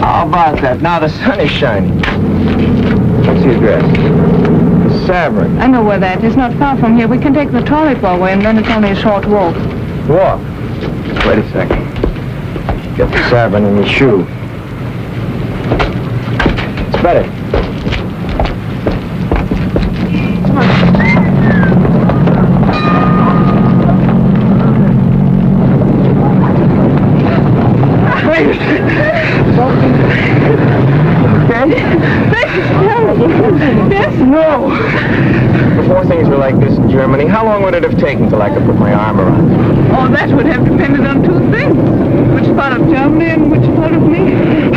How about that? Now the sun is shining. What's the address? The Savern. I know where that is. Not far from here. We can take the toilet while we're in, then it's only a short walk. Walk? Wait a second. Get the Savern in your shoe. It's better. Yes? No! Before things were like this in Germany, how long would it have taken till I could put my arm around you? Oh, that would have depended on two things. Which part of Germany and which part of me.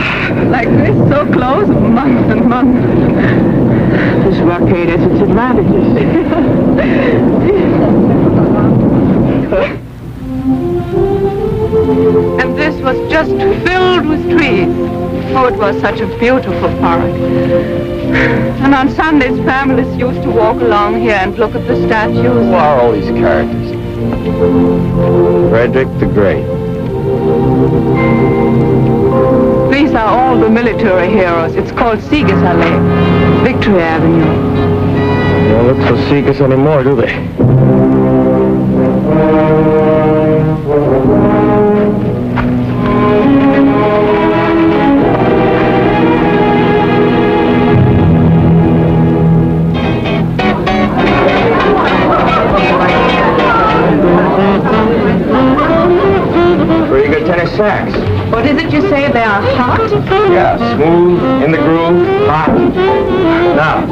Like this, so close, months and months. This blockade has its advantages. And this was just filled with trees. Oh, it was such a beautiful park. And on Sundays, families used to walk along here and look at the statues. Who are all these characters? Frederick the Great. These are all the military heroes. It's called Siegesallee, Victory Avenue. They don't look so Sieges anymore, do they? Tennis sacks. What is it you say? They are hot? Yeah, smooth, in the groove, hot. Now,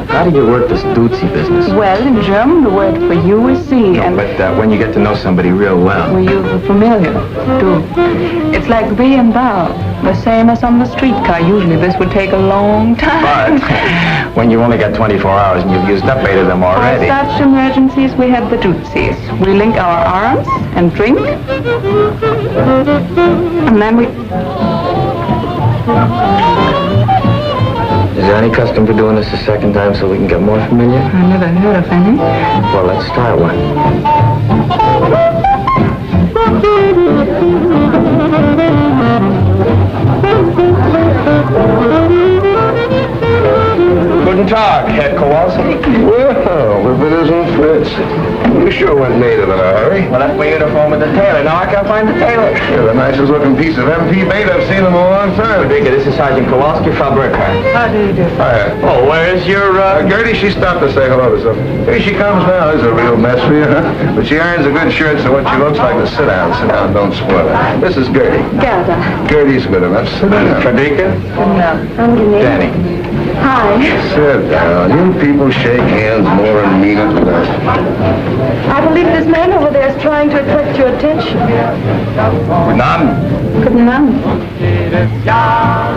how do you work this Dutzy business? Well, in German, the word for you is Sie. No, but when you get to know somebody real well. Well, you're familiar, too. It's like thee and thou, the same as on the streetcar. Usually this would take a long time. But when you only got 24 hours and you've used up 8 of them already. For such emergencies, we have the Dutzys. We link our arms and drink. And then we... Is there any custom for doing this a second time so we can get more familiar? I never heard of any. Well, let's start one. Guten Tag, Herr Kowalski. Well, if it isn't Fritz. You sure went native in a hurry. Well, that's my uniform with the tailor. Now I can't find the tailor. You're the nicest looking piece of MP bait I've seen in a long time. Obrigada, this is Sergeant Kowalski from Burkhardt. How do you do? Hiya. Oh, where's your, Gertie, she stopped to say hello to something. Here she comes now. There's a real mess for you, huh? But she irons a good shirt, so what she looks like is sit down, don't spoil it. This is Gertie. Gerda. Gertie's good enough. Sit down. Frederica? Angenehm. Danny. Hi. Sit down. You people shake hands more and mean it less. I believe this man over there is trying to attract your attention. Guten Abend. Guten Abend.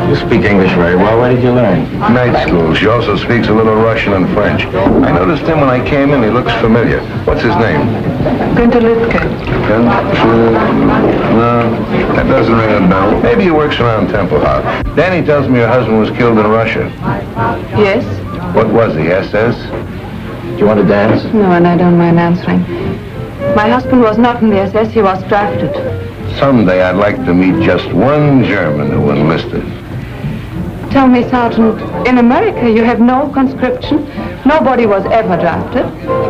You speak English very well. Where did you learn? Night school. She also speaks a little Russian and French. I noticed him when I came in. He looks familiar. What's his name? Günther Lütke. No, that doesn't ring a bell. Maybe he works around Temple House. Danny tells me your husband was killed in Russia. Yes? What was he, SS? Do you want to dance? No, and I don't mind answering. My husband was not in the SS. He was drafted. Someday I'd like to meet just one German who enlisted. Tell me, Sergeant, in America you have no conscription. Nobody was ever drafted.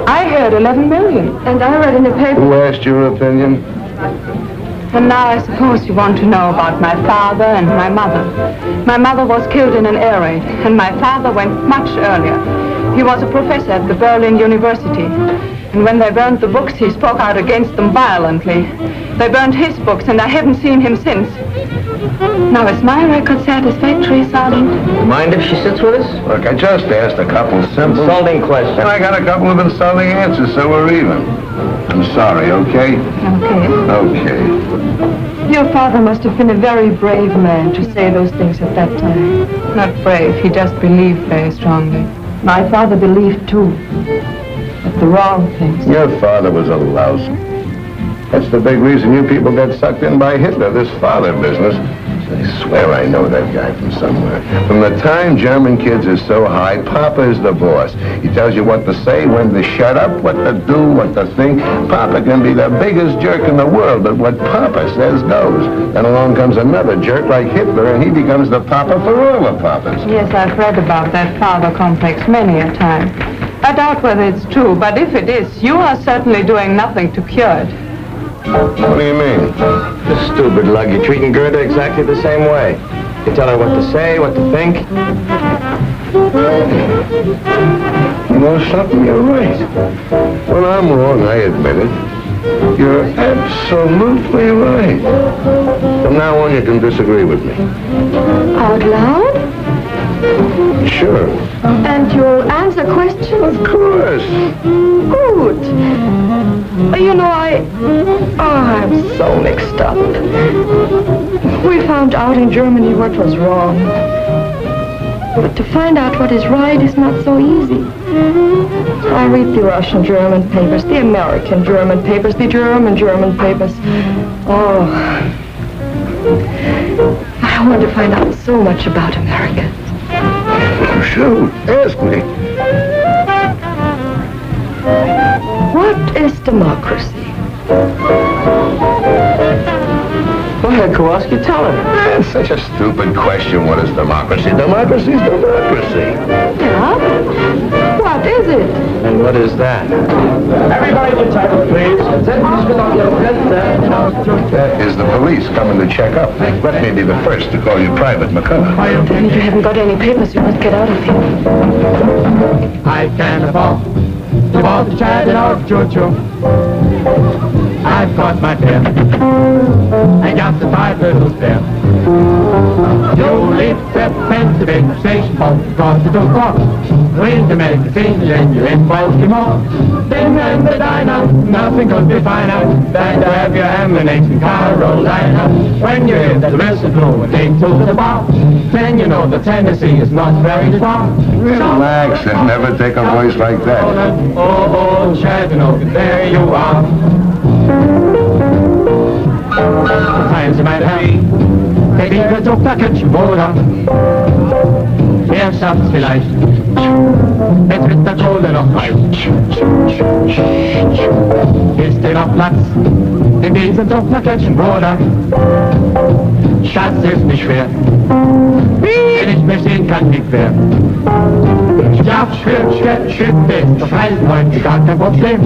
I heard 11 million. And I read in the paper... Who asked your opinion? And now I suppose you want to know about my father and my mother. My mother was killed in an air raid, and my father went much earlier. He was a professor at the Berlin University. And when they burned the books, he spoke out against them violently. They burned his books, and I haven't seen him since. Now, is my record satisfactory, Sergeant? Mind if she sits with us? Look, I just asked a couple simple... Insulting questions. And I got a couple of insulting answers, so we're even. I'm sorry, okay? Okay. Your father must have been a very brave man to say those things at that time. Not brave, he just believed very strongly. My father believed, too. But the wrong things. Your father was a louse. That's the big reason you people got sucked in by Hitler, this father business. I swear I know that guy from somewhere. From the time German kids are so high, Papa is the boss. He tells you what to say, when to shut up, what to do, what to think. Papa can be the biggest jerk in the world, but what Papa says goes. Then along comes another jerk like Hitler, and he becomes the Papa for all the Papas. Yes, I've read about that father complex many a time. I doubt whether it's true, but if it is, you are certainly doing nothing to cure it. What do you mean? The stupid lug. You're treating Gerda exactly the same way. You tell her what to say, what to think. You know something? You're right. When I'm wrong, I admit it. You're absolutely right. From now on, you can disagree with me. Out loud? Sure. And you'll answer questions? Of course. Good. You know, I'm so mixed up. We found out in Germany what was wrong. But to find out what is right is not so easy. I read the Russian German papers, the American German papers, the German papers. Oh, I want to find out so much about America. Shoot, ask me. What is democracy? Go ahead, Kowalski, tell her. That's such a stupid question. What is democracy? Democracy is democracy. Yeah? What is it? And what is that? Everybody get title, please. That is the police coming to check up. Let me be the first to call you Private McCullough. Then if you haven't got any papers, you must get out of here. I can't afford to walk the child out choo-choo. I've got my pen. I got the 5 little step. You leave the fence to the station home, cross the two cross. When to make the scene, then you're in Baltimore. Then in the diner, nothing could be finer than to have your ammunition Carolina. When you hear the whistle blow and take to the bar, then you know the Tennessee is not very far. Relax and never take a voice like that. Oh, Chattanooga, there you are. Seien Sie mein Herr, der Liebe so Package, oder? Er schafft's vielleicht, jetzt wird der Kohle noch frei. Ist dir noch Platz in diesem Package, Bruder? Das ist nicht schwer, wenn ich mir stehen kann, nicht quer. Ja, Schritt ist auf Reisen heute gar kein Problem.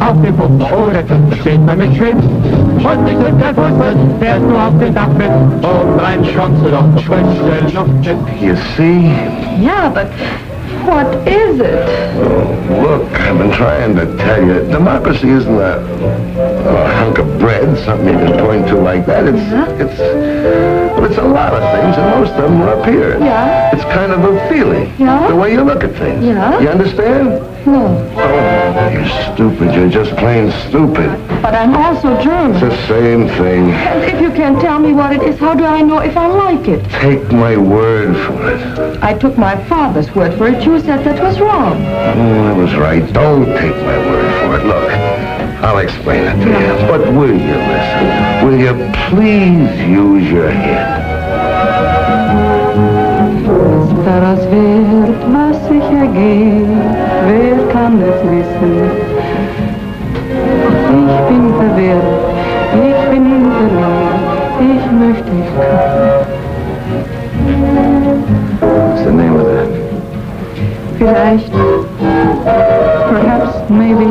Auf dem Pumper oder steht man mit schwimmen. Und ich drück kein Fuß, fährst du auf den Dach mit. Und rein schonst du doch frische Luft mit. You see? Yeah, but what is it? Oh, look, I've been trying to tell you. Democracy isn't a hunk of bread, something you can point to like that. It's a lot of things, and most of them are up here. Yeah. It's kind of a feeling. Yeah. The way you look at things. Yeah. You understand? No. Oh, you're stupid. You're just plain stupid. But I'm also German. It's the same thing. And if you can't tell me what it is, how do I know if I like it? Take my word for it. I took my father's word for it. You said that was wrong. Oh, I was right. Don't take my word for it. Look, I'll explain it to you. But will you listen? Will you please use your head? Daraus wird, was sich ergeht, wer kann es wissen? Ich bin verwirrt, ich bin verloren, ich möchte dich küssen. What's the name of that? Vielleicht, perhaps, maybe.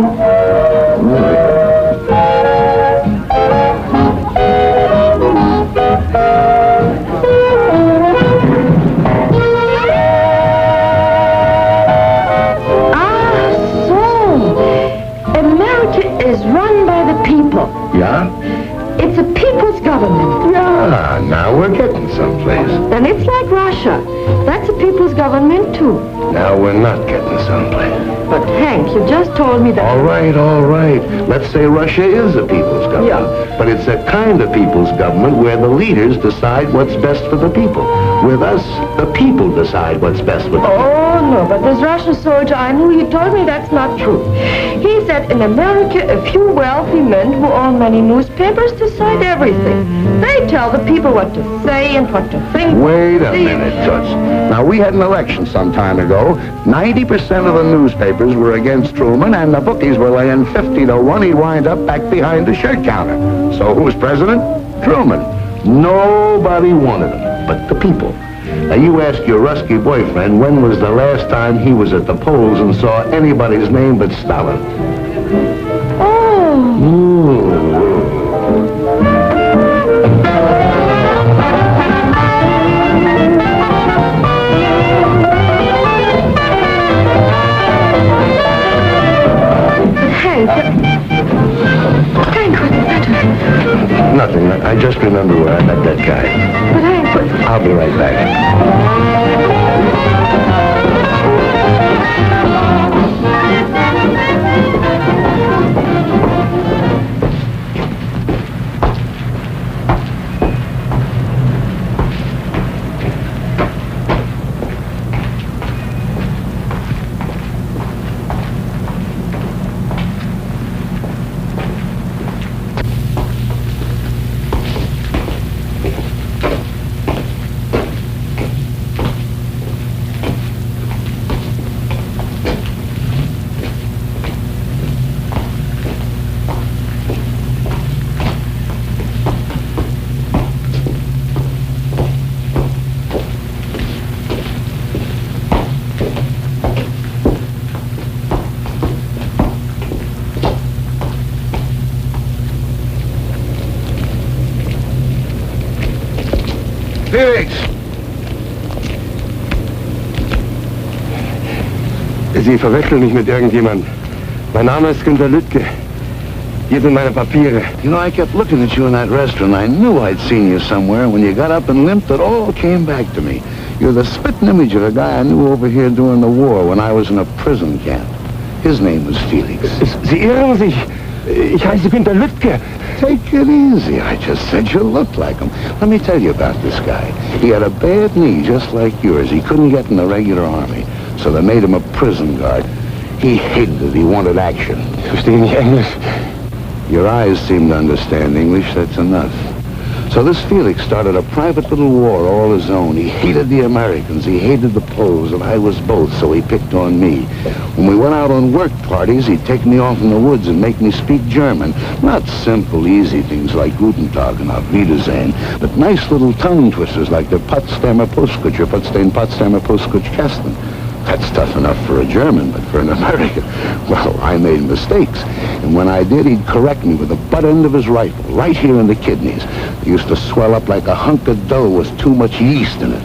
It's a people's government. Yeah, now we're getting someplace. Then it's like Russia. That's a people's government, too. Now we're not getting someplace. But, Hank, you just told me that... All right. Let's say Russia is a people's government. Yeah. But it's a kind of people's government where the leaders decide what's best for the people. With us, the people decide what's best for the people. Oh, no, but this Russian soldier I knew, he told me that's not true. He said in America, a few wealthy men who own many newspapers decide everything. They tell the people what to say and what to think. Wait a minute, Toots. Now, we had an election some time ago. 90% of the newspapers were against Truman, and the bookies were laying 50 to 1 he'd wind up back behind the shirt counter. So who was president? Truman. Nobody wanted him but the people. Now, you ask your Rusky boyfriend when was the last time he was at the polls and saw anybody's name but Stalin. Hank, what's the matter? Nothing. I just remember where I met that guy. But Hank, I'll be right back. Felix! Sie verwechseln mich mit irgendjemand. Mein Name ist Günter Lüttke. Hier sind meine Papiere. You know, I kept looking at you in that restaurant. I knew I'd seen you somewhere. When you got up and limped, it all came back to me. You're the spitting image of a guy I knew over here during the war when I was in a prison camp. His name was Felix. Sie irren sich. Ich heiße Günter Lüttke. Take it easy. I just said you looked like him. Let me tell you about this guy. He had a bad knee just like yours. He couldn't get in the regular army, so they made him a prison guard. He hated it. He wanted action. Verstehe nicht Englisch. Your eyes seem to understand English. That's enough. So this Felix started a private little war all his own. He hated the Americans, he hated the Poles, and I was both, so he picked on me. When we went out on work parties, he'd take me off in the woods and make me speak German. Not simple, easy things like Guten Tag and Auf Wiedersehen, but nice little tongue twisters like the Potsdamer Postkutscher, Potsdamer Postkutschkasten. That's tough enough for a German, but for an American, well, I made mistakes. And when I did, he'd correct me with the butt end of his rifle, right here in the kidneys. They used to swell up like a hunk of dough with too much yeast in it.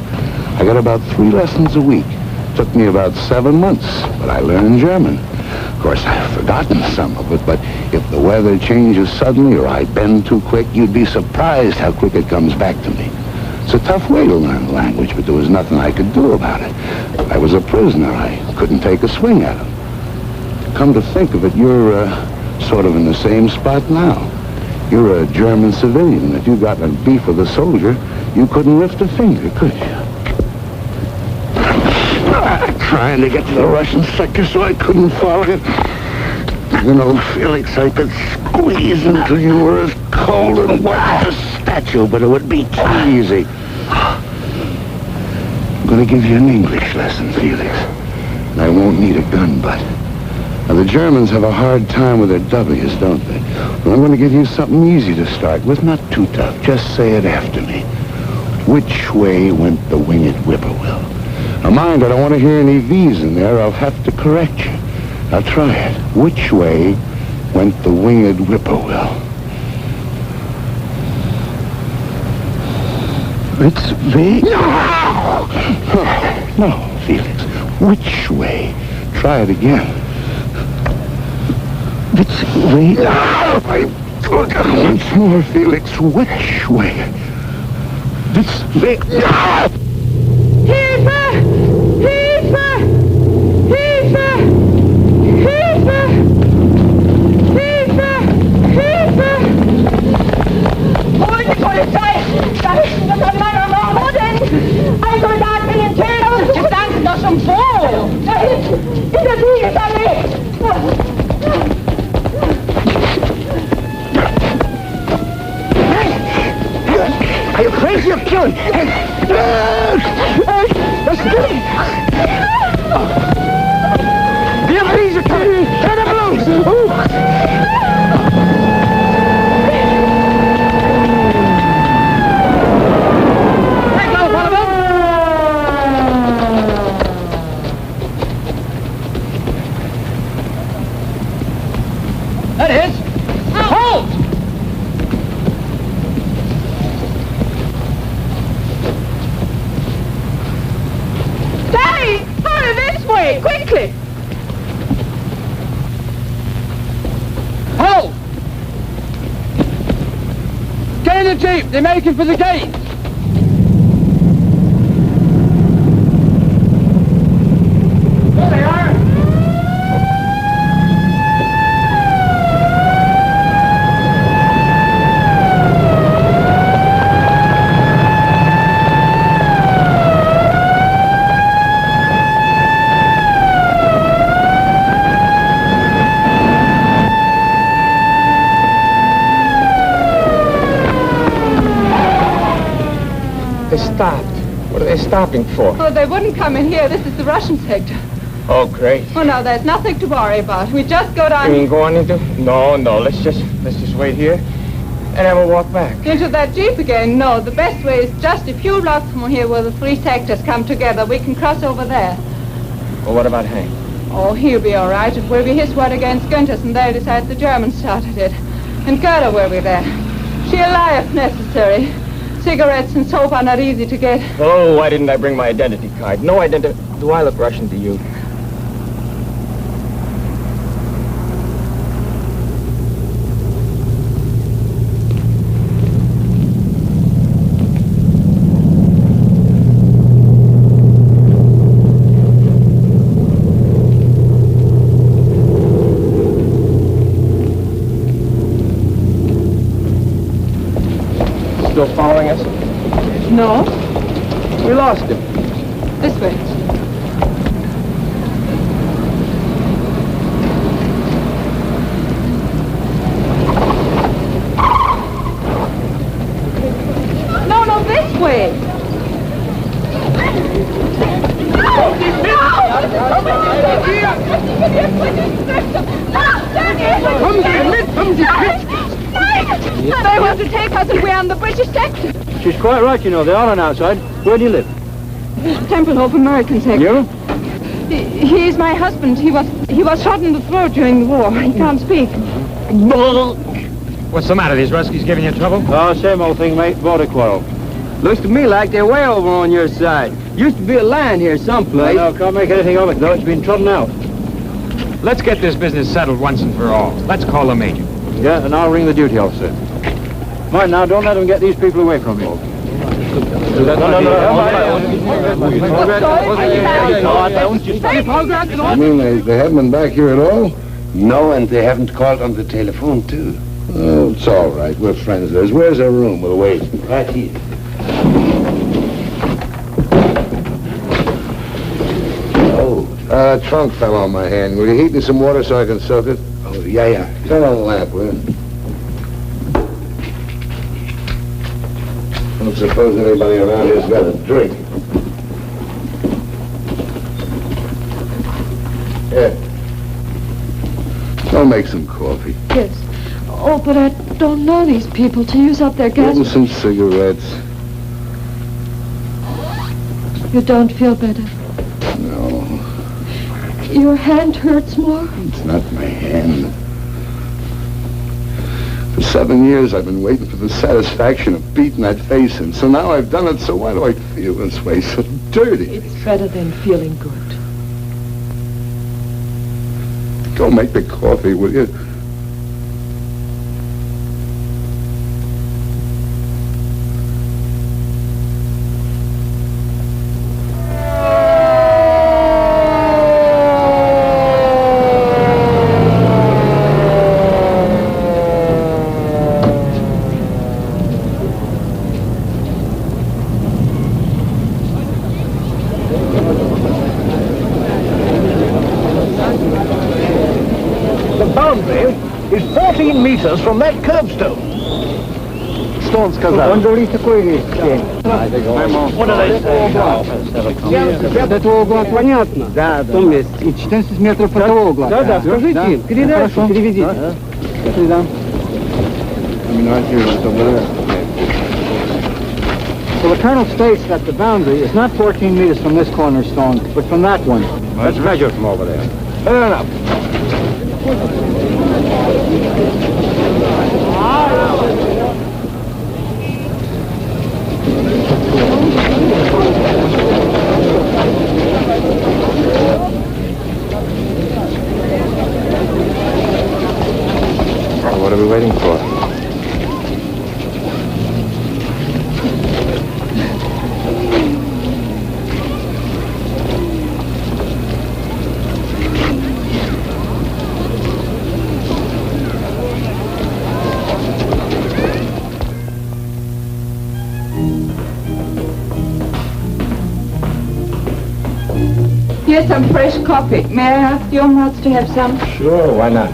I got about 3 lessons a week. Took me about 7 months, but I learned German. Of course, I've forgotten some of it, but if the weather changes suddenly or I bend too quick, you'd be surprised how quick it comes back to me. It's a tough way to learn the language, but there was nothing I could do about it. I was a prisoner. I couldn't take a swing at him. Come to think of it, you're sort of in the same spot now. You're a German civilian. If you got in beef with a soldier, you couldn't lift a finger, could you? Trying to get to the Russian sector so I couldn't follow it. You know, Felix, I could squeeze until you were as cold and white as a statue, but it would be too easy. I'm going to give you an English lesson, Felix. And I won't need a gun butt. Now, the Germans have a hard time with their W's, don't they? Well, I'm going to give you something easy to start with, not too tough. Just say it after me. Which way went the winged whippoorwill? Now, mind, I don't want to hear any V's in there. I'll have to correct you. Now, try it. Which way went the winged whippoorwill? It's V. No! No, Felix. Which way? Try it again. It's V. No! I Look, once more, Felix. Which way? This way. Ah! Hilfe! Hilfe! Hilfe! Hilfe! Hilfe! Hilfe! Hol die Polizei! Da hinten ist ein Mann am Morgen! Wo denn? Ein Soldat will ihn töten! Jetzt sagen Sie doch schon wo! Da hinten! In der Siegesallee! Are you crazy or killing? Hey! The police are coming! Turn them loose! Hey, go, one of them! That is! Halt! Danny! Hurry this way! Quickly! Halt! Get in the jeep! They're making for the gate! There they are! They stopped. What are they stopping for? Oh, they wouldn't come in here. This is the Russian sector. Oh, great. Oh, no, there's nothing to worry about. We just go You down mean go on into? No, let's just wait here, and then we'll walk back. into that jeep again. No, the best way is just a few blocks from here where the three sectors come together. We can cross over there. Well, what about Hank? Oh, he'll be all right. It will be his word against Günther's, and they'll decide the Germans started it. And Gerda will be there. She'll lie if necessary. Cigarettes and soap are not easy to get. Oh, why didn't I bring my identity card? No identity. Do I look Russian to you? Still following us? No, We lost him. this way. No, this way. They want to take us and we're on the British sector. She's quite right, you know. They're all on our side. Where do you live? Templehof American sector. You? He's my husband. He was shot in the throat during the war. He can't speak. What's the matter? These Ruskies giving you trouble? Oh, same old thing, mate. Border quarrel. Looks to me like they're way over on your side. Used to be a line here someplace. No, can't make anything of it, though. It's been trodden out. Let's get this business settled once and for all. Let's call the major. Yeah, and I'll ring the duty officer. Mind now, don't let them get these people away from you. I mean, they haven't been back here at all? No, and they haven't called on the telephone, too. Oh, it's all right. We're friends of theirs. Where's their room? We'll wait. Right here. Oh. Trunk fell on my hand. Will you heat me some water so I can soak it? Oh, yeah. Turn on the lamp, will you? I don't suppose anybody around here's got a drink. Here. I'll make some coffee. Yes. Oh, but I don't know these people to use up their gas. And some cigarettes. You don't feel better? No. Your hand hurts more? It's not my hand. For 7 years I've been waiting for the satisfaction of beating that face in. So now I've done it, so why do I feel this way? So dirty. It's better than feeling good. Go make the coffee, will you? boundary is 14 meters from that curbstone. Что он сказал? Он говорит такой вещь. От этого угла понятно? Да, да. В том месте. И 14 метров от того угла. Да, скажите им, передайте, переведите. Передам. So the colonel states that the boundary is not 14 meters from this cornerstone, but from that one. Let's measure from over there. Fair enough. What are we waiting for? Here's some fresh coffee. May I ask your nuts to have some? Sure, why not?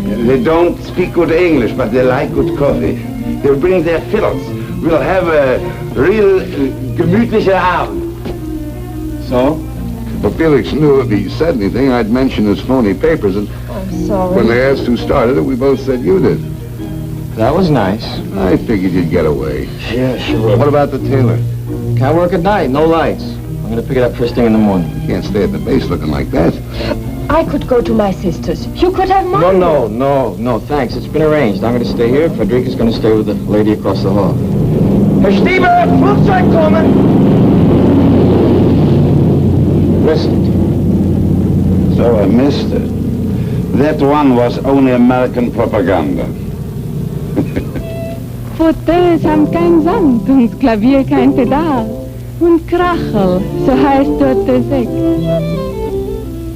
They don't speak good English, but they like good coffee. They'll bring their fiddles. We'll have a real gemütlicher Abend. So? Well, Felix knew if he said anything, I'd mention his phony papers, and I'm sorry. when they asked who started it, we both said you did. That was nice. I figured you'd get away. Yeah, sure. What about the tailor? Can't work at night, no lights. I'm gonna pick it up first thing in the morning. You can't stay at the base looking like that. I could go to my sister's. You could have mine. No, thanks. It's been arranged. I'm gonna stay here. Frederica's gonna stay with the lady across the hall. Herr Stieber, Flugzeug kommen! Missed it. So I missed it. That one was only American propaganda. Fauteuils haben kein Sand und Klavier kein Pedal. Und Krachel, so heißt dort der Sekt.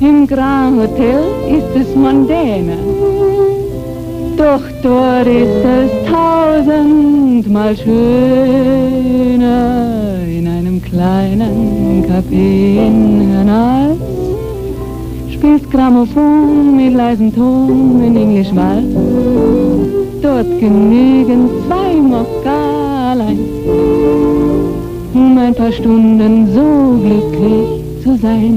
Im Grand Hotel ist es mondäner. Doch dort ist es tausendmal schöner. In einem kleinen Café in Hernals spielt Grammophon mit leisem Ton in Englisch Walz. Dort genügen 2 Mokkalein, ein paar Stunden so glücklich zu sein.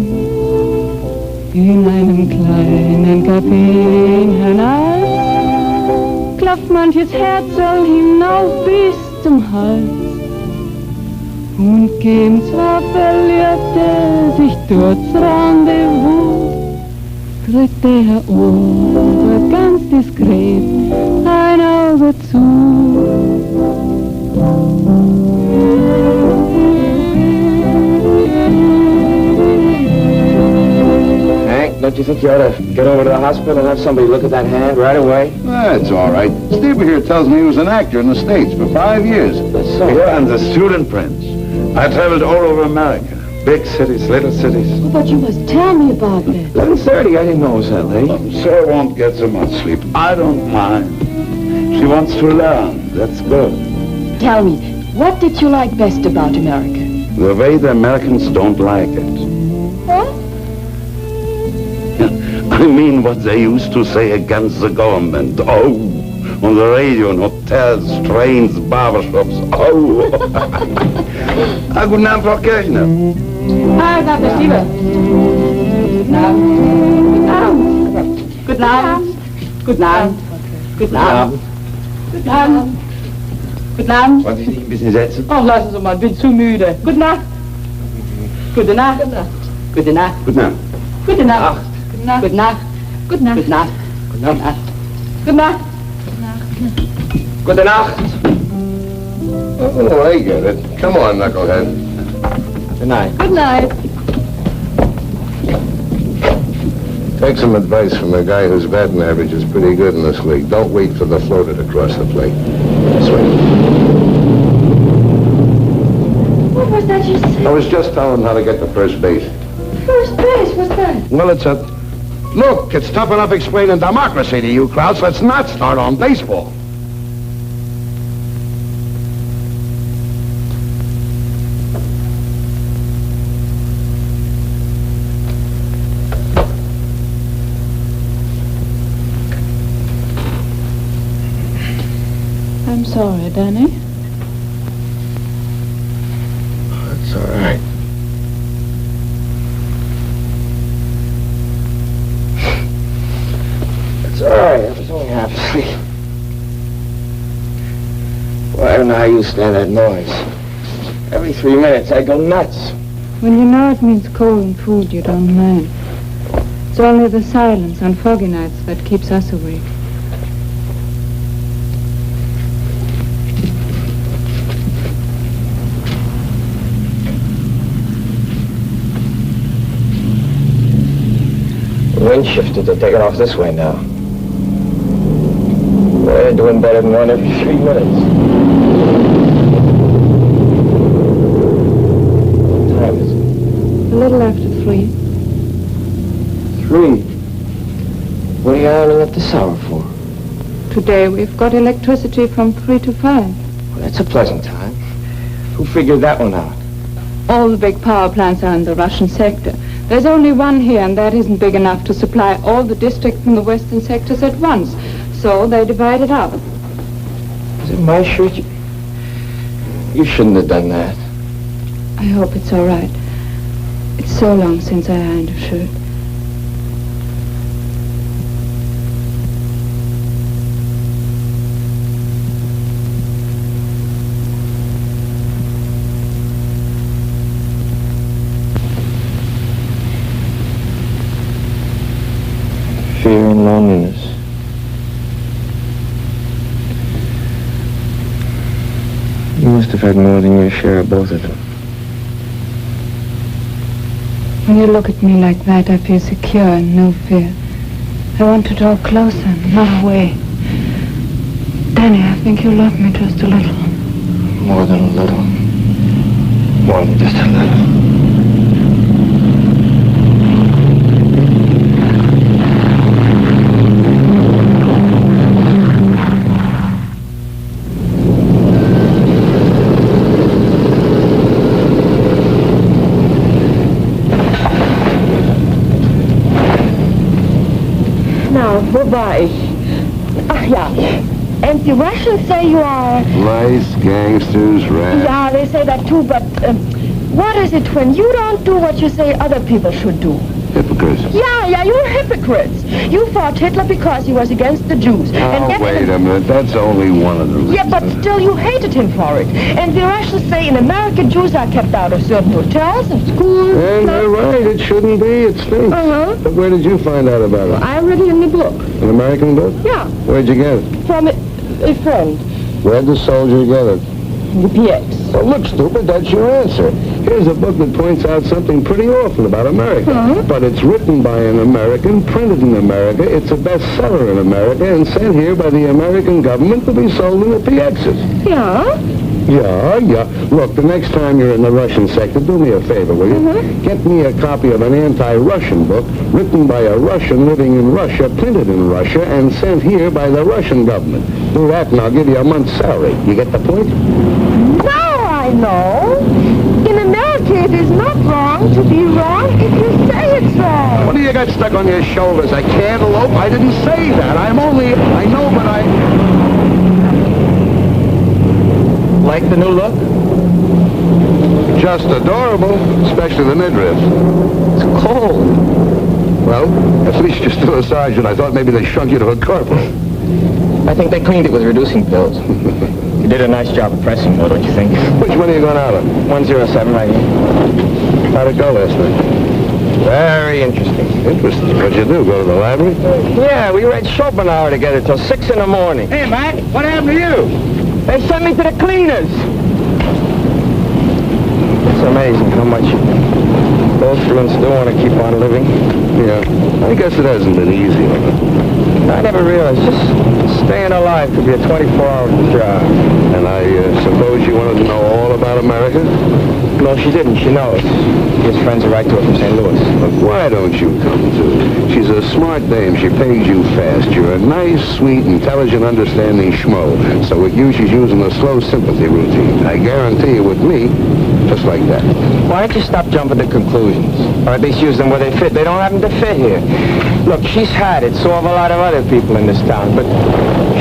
In einem kleinen Café in Hernals klopft manches Herz soll hinauf bis zum Hals. Und geben zwar Verliebte sich dort's Rendezvous, drückt der Ober ganz diskret ein Auge zu. Don't you think you ought to get over to the hospital and have somebody look at that hand right away? That's all right. Stieber here tells me he was an actor in the States for 5 years. That's so. Here I'm the student prince. I traveled all over America. Big cities, little cities. Oh, but you must tell me about that. 11:30, I didn't know it was that late. Sir won't get so much sleep. I don't mind. She wants to learn. That's good. Tell me, what did you like best about America? The way the Americans don't like it. What? I mean what they used to say against the government. Oh, on the radio, in hotels, trains, barbershops. Oh. Guten Abend, Frau Kirchner. Hi, Dr. Stieber. Guten Abend. Guten Abend. Guten Abend. Guten Abend. Guten Abend. Guten Abend. Wollen Sie sich ein bisschen setzen? Oh, lassen Sie mal, bin zu müde. Gute Nacht. Gute Nacht. Gute Nacht. Guten Abend. Gute Nacht. Gute Nacht. Gute Nacht. Gute Nacht. Gute Nacht. Gute Nacht. Gute Nacht. Oh, I get it. Come on, knucklehead. Good night. Good night. Take some advice from a guy whose batting average is pretty good in this league. Don't wait for the floater to cross the plate. Swing. What was that you said? I was just telling him how to get to first base. First base, what's that? Well, it's a... Look, it's tough enough explaining democracy to you, Krauts. Let's not start on baseball. I'm sorry, Danny. That's all right. It's all right. I was only half asleep. Well, I don't know how you stand that noise. Every 3 minutes, I go nuts. When you know it means cold and food, you don't mind. It's only the silence on foggy nights that keeps us awake. The wind shifted. They're taking off this way now. They're doing better than one every 3 minutes. What time is it? A little after 3. 3? What are you ironing up this hour for? Today we've got electricity from 3 to 5. Well, that's a pleasant time. Who figured that one out? All the big power plants are in the Russian sector. There's only one here, and that isn't big enough to supply all the districts in the western sectors at once. So they divide it up. Is it my shirt? You shouldn't have done that. I hope it's all right. It's so long since I ironed a shirt. Fear and loneliness. You must have had more than your share of both of them. When you look at me like that, I feel secure and no fear. I want to draw closer, not away. Danny, I think you love me just a little. More than a little. More than just a little. Wo war ich? Ach ja. And the Russians say you are... Lice, gangsters, rats. Yeah, they say that too, but what is it when you don't do what you say other people should do? Hypocrites. Yeah, you're hypocrites. You fought Hitler because he was against the Jews. Oh, wait a minute. That's only one of them. Yeah, but still you hated him for it. And the Russians say in America Jews are kept out of certain hotels and schools. And they're right. It shouldn't be. It stinks. Uh-huh. But where did you find out about it? I read it in the book. An American book? Yeah. Where'd you get it? From a friend. Where'd the soldier get it? The PX. Well, look, stupid, that's your answer. Here's a book that points out something pretty awful about America. Uh-huh. But it's written by an American, printed in America, it's a bestseller in America, and sent here by the American government to be sold in the PXs. Yeah? Yeah. Look, the next time you're in the Russian sector, do me a favor, will you? Mm-hmm. Get me a copy of an anti-Russian book written by a Russian living in Russia, printed in Russia, and sent here by the Russian government. Do that and I'll give you a month's salary. You get the point? Now I know. In America, it is not wrong to be wrong if you say it's wrong. What do you got stuck on your shoulders? A cantaloupe? I didn't say that. I know, but I... Like the new look? Just adorable, especially the midriff. It's cold. Well, at least you're still a sergeant. I thought maybe they shrunk you to a corporal. I think they cleaned it with reducing pills. You did a nice job of pressing, though, don't you think? Which one are you going out on? 107 right here. How'd it go last night? Very interesting. Interesting. What'd you do? Go to the library? Yeah, we read Schopenhauer together till 6 in the morning. Hey, Mac, what happened to you? They sent me to the cleaners. It's amazing how much you go through and still want to keep on living. Yeah, I guess it hasn't been easy. I never realized just staying alive could be a 24-hour job. And I suppose you wanted to know all about America? No, she didn't. She knows. She has friends who write to her from St. Louis. But why don't you come to? She's a smart dame. She pays you fast. You're a nice, sweet, intelligent, understanding schmo. So with you, she's using a slow sympathy routine. I guarantee you with me, Just like that. Why don't you stop jumping to conclusions? Or at least use them where they fit. They don't happen to fit here. Look, she's had it, so have a lot of other people in this town, but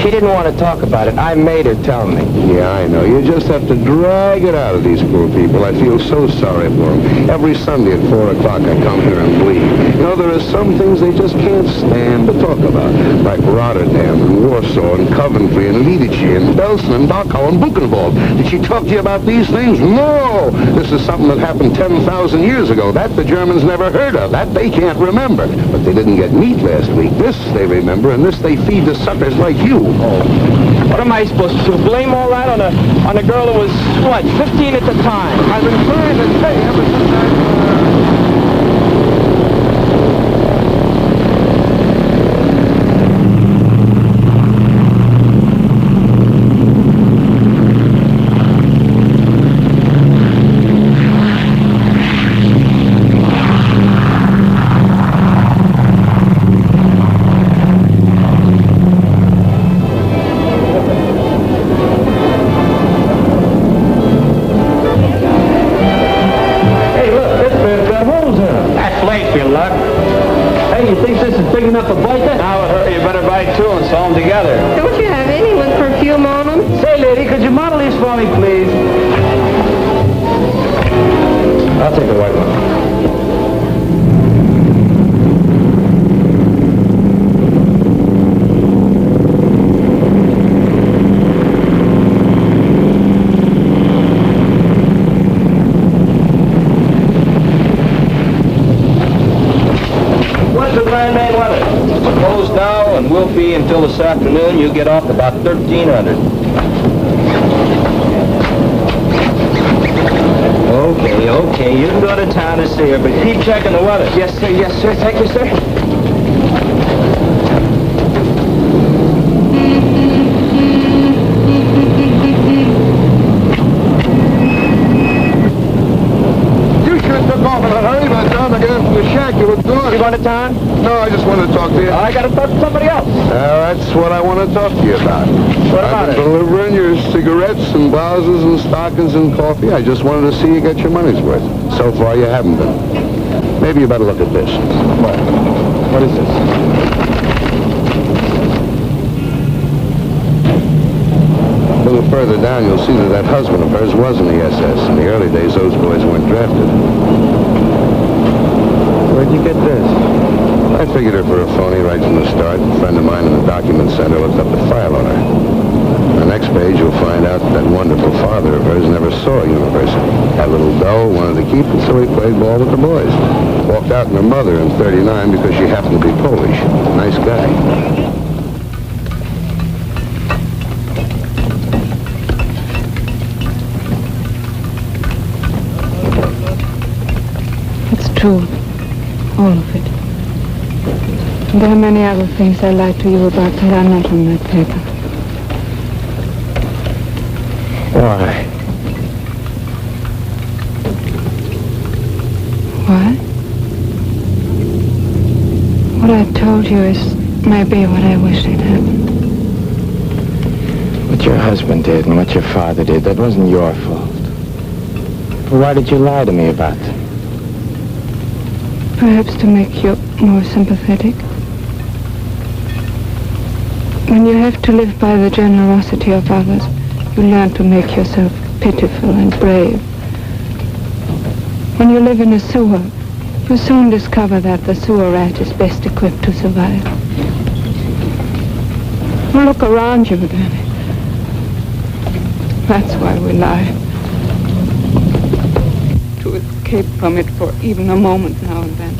she didn't want to talk about it. I made her tell me. Yeah, I know. You just have to drag it out of these poor people. I feel so sorry for them. Every Sunday at 4 o'clock I come here and bleed. You know, there are some things they just can't stand to talk about, like Rotterdam and Warsaw and Coventry and Lidice and Belsen and Dachau and Buchenwald. Did she talk to you about these things? No! This is something that happened 10,000 years ago. That the Germans never heard of. That they can't remember. But they didn't get meat last week. This they remember, and this they feed to suckers like you. Oh. What am I supposed to do? Blame all that on a girl who was, what, 15 at the time? I've been trying to tell you ever since until this afternoon, you get off about 1,300. Okay, you can go to town to see her, but keep checking the weather. Yes, sir. Thank you, sir. You should have took off in a hurry. By the time I got into the shack, you were gone. You going to town? No, I just wanted to talk to you. I got to talk to somebody else. That's what I want to talk to you about. What about I've been delivering your cigarettes and blouses and stockings and coffee. I just wanted to see you get your money's worth. So far, you haven't been. Maybe you better look at this. What is this? A little further down, you'll see that husband of hers was in the SS. In the early days, those boys weren't drafted. Where'd you get this? I figured her for a phony right from the start. A friend of mine in the document center looked up the file on her. On the next page, you'll find out that wonderful father of hers never saw a university. Had a little dough, wanted to keep it, so he played ball with the boys. Walked out on her mother in 39 because she happened to be Polish. Nice guy. It's true. All of it. There are many other things I lied to you about that are not on that paper. Why? Why? What I told you is maybe what I wish had happened. What your husband did and what your father did, that wasn't your fault. But why did you lie to me about them? Perhaps to make you more sympathetic. When you have to live by the generosity of others, you learn to make yourself pitiful and brave. When you live in a sewer, you soon discover that the sewer rat is best equipped to survive. Well, look around you, Danny. That's why we lie. To escape from it for even a moment now and then.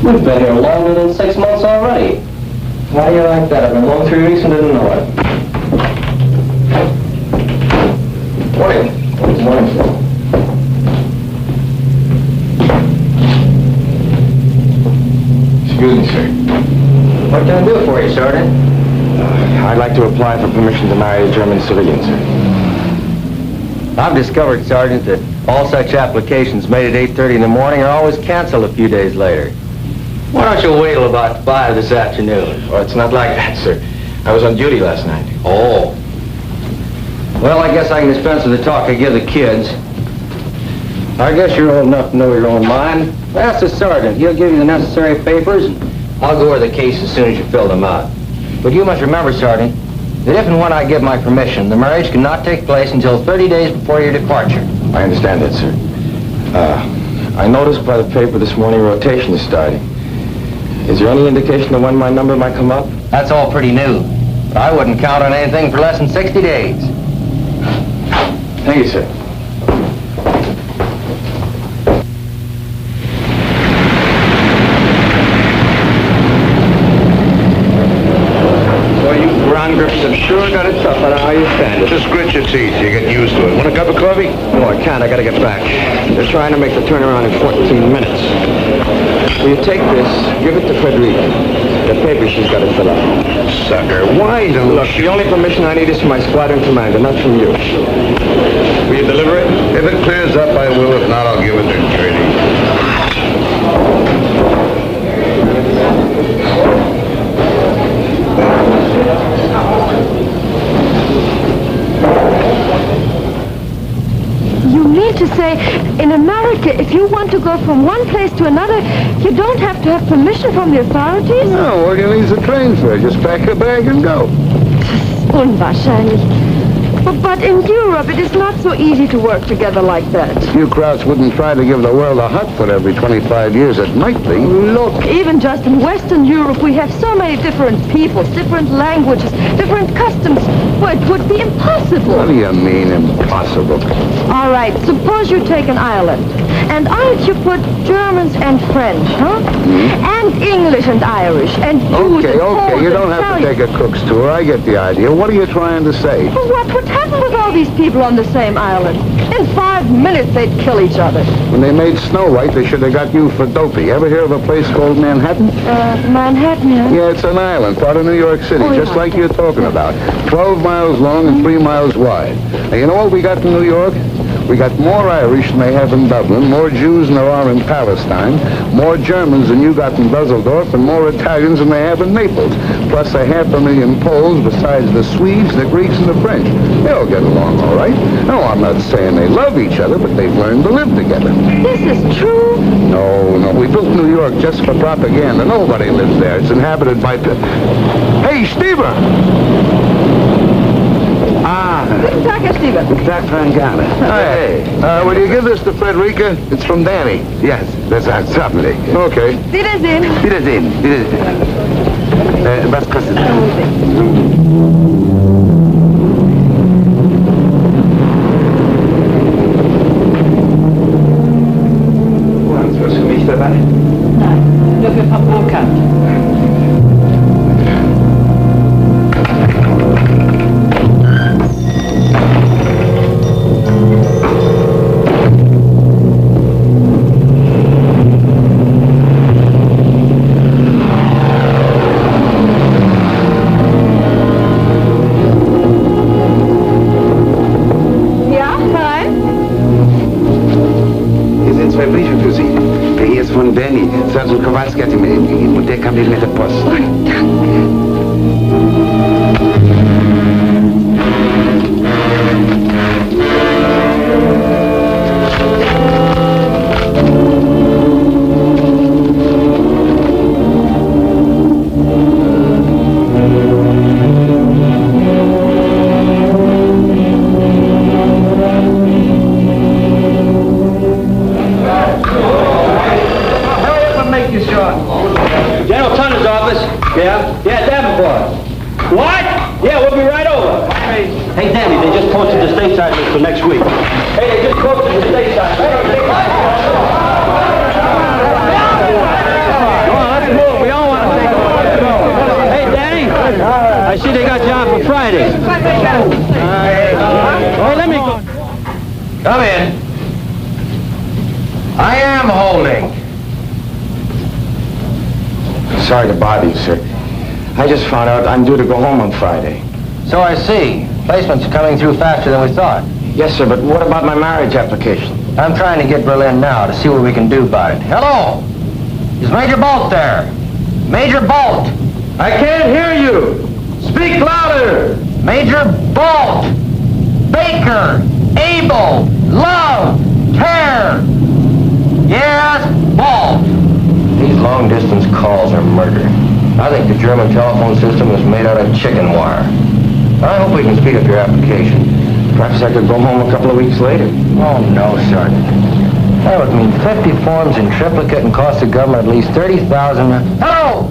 We've been here longer than 6 months already. Why do you like that? I've been home 3 weeks and didn't know it. Morning. Good morning, Phil. Excuse me, sir. What can I do for you, Sergeant? I'd like to apply for permission to marry a German civilian, sir. I've discovered, Sergeant, that all such applications made at 8:30 in the morning are always canceled a few days later. Why don't you wait till about 5 this afternoon? Well, it's not like that, sir. I was on duty last night. Oh. Well, I guess I can dispense with the talk I give the kids. I guess you're old enough to know your own mind. Ask the sergeant. He'll give you the necessary papers, and I'll go over the case as soon as you fill them out. But you must remember, Sergeant, that if and when I give my permission, the marriage cannot take place until 30 days before your departure. I understand that, sir. I noticed by the paper this morning rotation is starting. Is there any indication of when my number might come up? That's all pretty new. But I wouldn't count on anything for less than 60 days. Thank you, sir. Well, you ground grips have sure got it tough. I don't know how you stand it. Just grit your teeth. You get used to it. Want a cup of coffee? No, I can't. I gotta get back. They're trying to make the turnaround in 14 minutes. Will you take this, give it to Frederica. The paper she's got to fill out. Sucker, why don't Look, the only permission I need is from my squadron commander, not from you. Will you deliver it? If it clears up, I will. If not, I'll give it to Katie. You mean to say, in America, if you want to go from one place to another, you don't have to have permission from the authorities? No, all you need is a train fare. Just pack a bag and go. Unwahrscheinlich. But in Europe, it is not so easy to work together like that. You Krauts wouldn't try to give the world a hot foot every 25 years. It might be. Look, even just in Western Europe, we have so many different peoples, different languages, different customs. Well, it would be impossible. What do you mean, impossible? All right, suppose you take an island. And on it you put Germans and French, huh? And English and Irish, and Jews and Poles Okay, you and don't have to take a cook's tour. I get the idea. What are you trying to say? Well, what would happen with all these people on the same island? In 5 minutes, they'd kill each other. When they made Snow White, they should have got you for dopey. Ever hear of a place called Manhattan? Manhattan, yeah? Yeah, it's an island, part of New York City, just like you're talking about. 12 miles long and 3 miles wide. Now, you know what we got in New York? We got more Irish than they have in Dublin, more Jews than there are in Palestine, more Germans than you got in Dusseldorf, and more Italians than they have in Naples. Plus 500,000 Poles besides the Swedes, the Greeks, and the French. They all get along all right. No, I'm not saying they love each other, but they've learned to live together. This is true? No, we built New York just for propaganda. Nobody lives there. It's inhabited by... Hey, Stever! Guten Tag, Herr Stever. Guten Tag, Frangana. Hey, will you give this to Frederica? It's from Danny. Yes, that's certainly. Okay. Wiedersehen. Wiedersehen. Was kostet das? Haben Sie was für mich dabei? Nein, nur für Frau Burkhardt. Hier sind 2 Briefe für Sie. Der hier ist von Danny. Sergeant Kowalski hat ihm gegeben. Und der kam Thomas. Yeah? Yeah, Davenport. What? Yeah, we'll be right over. Hey, Danny, they just posted the stateside list for next week. Hey, they just posted the stateside list. Come on, let's move. We all want to take a look. Let's go. Hey, Danny. I see they got you on for Friday. Oh, let me go. Come in. I am holding. Sorry to bother you, sir. I just found out I'm due to go home on Friday. So I see. Placement's coming through faster than we thought. Yes, sir, but what about my marriage application? I'm trying to get Berlin now to see what we can do about it. Hello? Is Major Bolt there? Major Bolt! I can't hear you! Speak louder! Major Bolt! Baker! Abel! Love! Care! Yes, Bolt! These long-distance calls are murder. I think the German telephone system was made out of chicken wire. I hope we can speed up your application. Perhaps I could go home a couple of weeks later. Oh, no, Sergeant. That would mean 50 forms in triplicate and cost the government at least $30,000. Hello!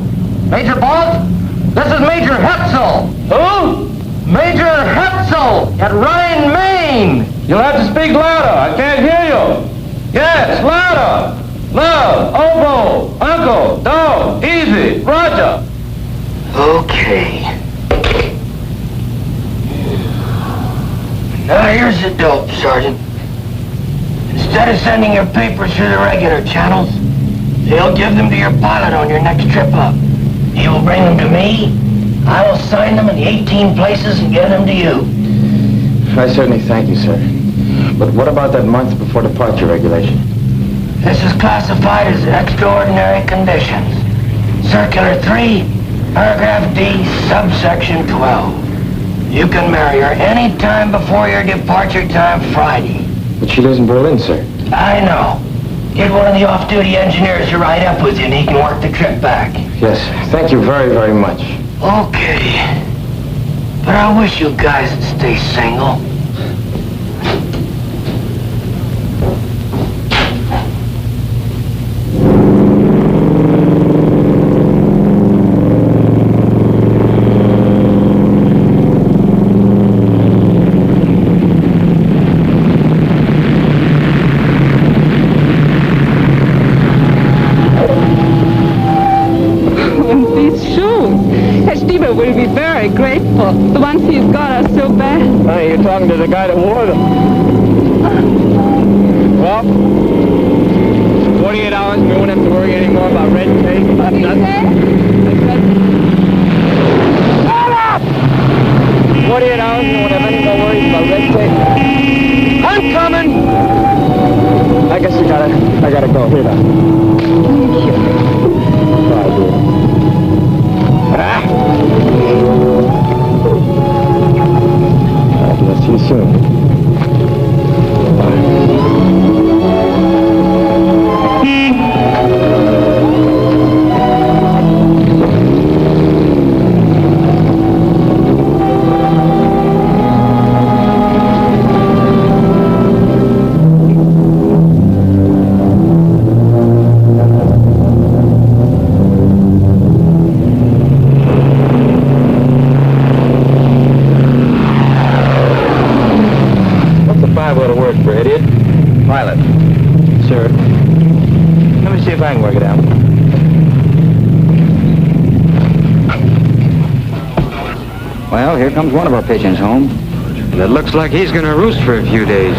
Major Bolt? This is Major Hetzel. Who? Major Hetzel at Rhine, Maine. You'll have to speak louder. I can't hear you. Yes, louder. Love, oboe, uncle, dog, easy, Roger. Okay. Now here's the dope, Sergeant. Instead of sending your papers through the regular channels, they'll give them to your pilot on your next trip up. He will bring them to me. I will sign them in the 18 places and give them to you. I certainly thank you, sir. But what about that month before departure regulation? This is classified as extraordinary conditions. Circular 3, paragraph D, subsection 12. You can marry her any time before your departure time Friday. But she lives in Berlin, sir. I know. Get one of the off-duty engineers to ride up with you and he can work the trip back. Yes, thank you very, very much. Okay. But I wish you guys would stay single. Will be very grateful. The ones he's got are so bad. Honey, you're talking to the guy that wore them. Well, 48 hours and we won't have to worry anymore about red tape. Nothing. Shut up! 48 hours and we won't have any more worries about red tape. I'm coming! I guess I gotta go. Here now. Thank you. Bye, dear. I'll see you soon. Pilot. Sir. Let me see if I can work it out. Well, here comes one of our pigeons home. And it looks like he's going to roost for a few days.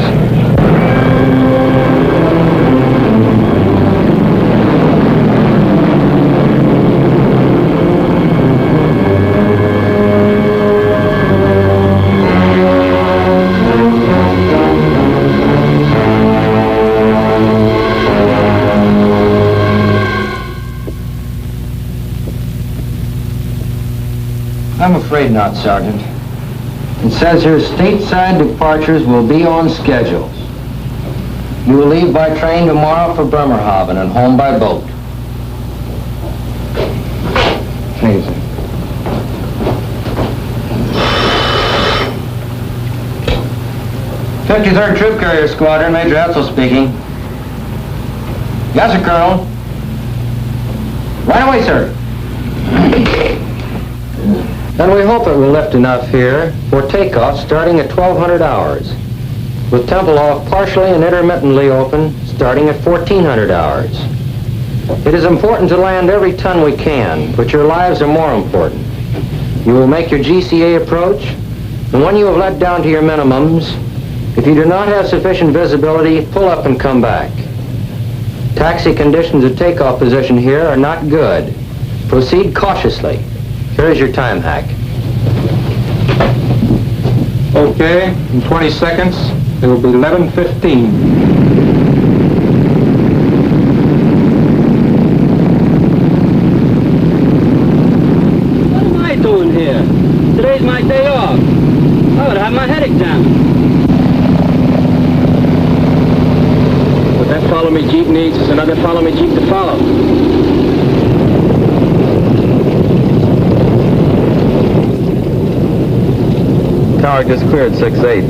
I'm afraid not, Sergeant. It says here stateside departures will be on schedules. You will leave by train tomorrow for Bremerhaven and home by boat. Thank you, sir. '53rd Troop Carrier Squadron, Major Hetzel speaking. Yes, sir, Colonel. Right away, sir. And we hope it will lift enough here for takeoff starting at 1200 hours, with Tempelhof partially and intermittently open starting at 1400 hours. It is important to land every ton we can, but your lives are more important. You will make your GCA approach, and when you have let down to your minimums, if you do not have sufficient visibility, pull up and come back. Taxi conditions at takeoff position here are not good. Proceed cautiously. Here is your time hack. Okay, in 20 seconds, it will be 11:15. What am I doing here? Today's my day off. I would have my head examined. What that follow me Jeep needs is another follow me Jeep to follow. Tower just cleared 6-8.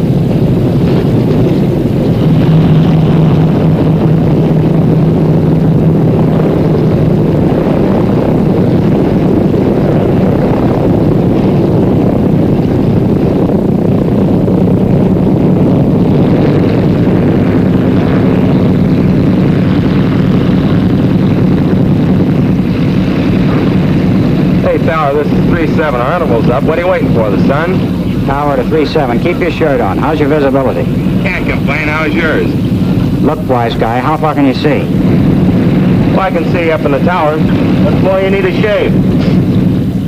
Hey, Tower, this is 3-7. Our interval's up. What are you waiting for, the sun? Tower to 3-7. Keep your shirt on. How's your visibility? Can't complain. How's yours? Look, wise guy, how far can you see? Well, I can see up in the tower. What more you need a shave?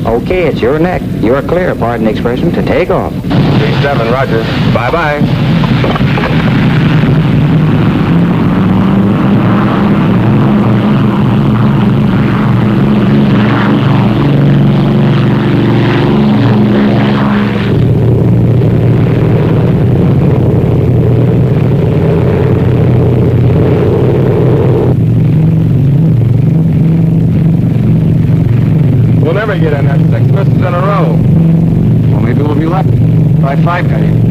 Okay, it's your neck. You're clear, pardon the expression, to take off. 3-7, roger. Bye-bye. We'll never get in that 6 misses in a row. Well, maybe we'll be lucky. Try 5 cutting.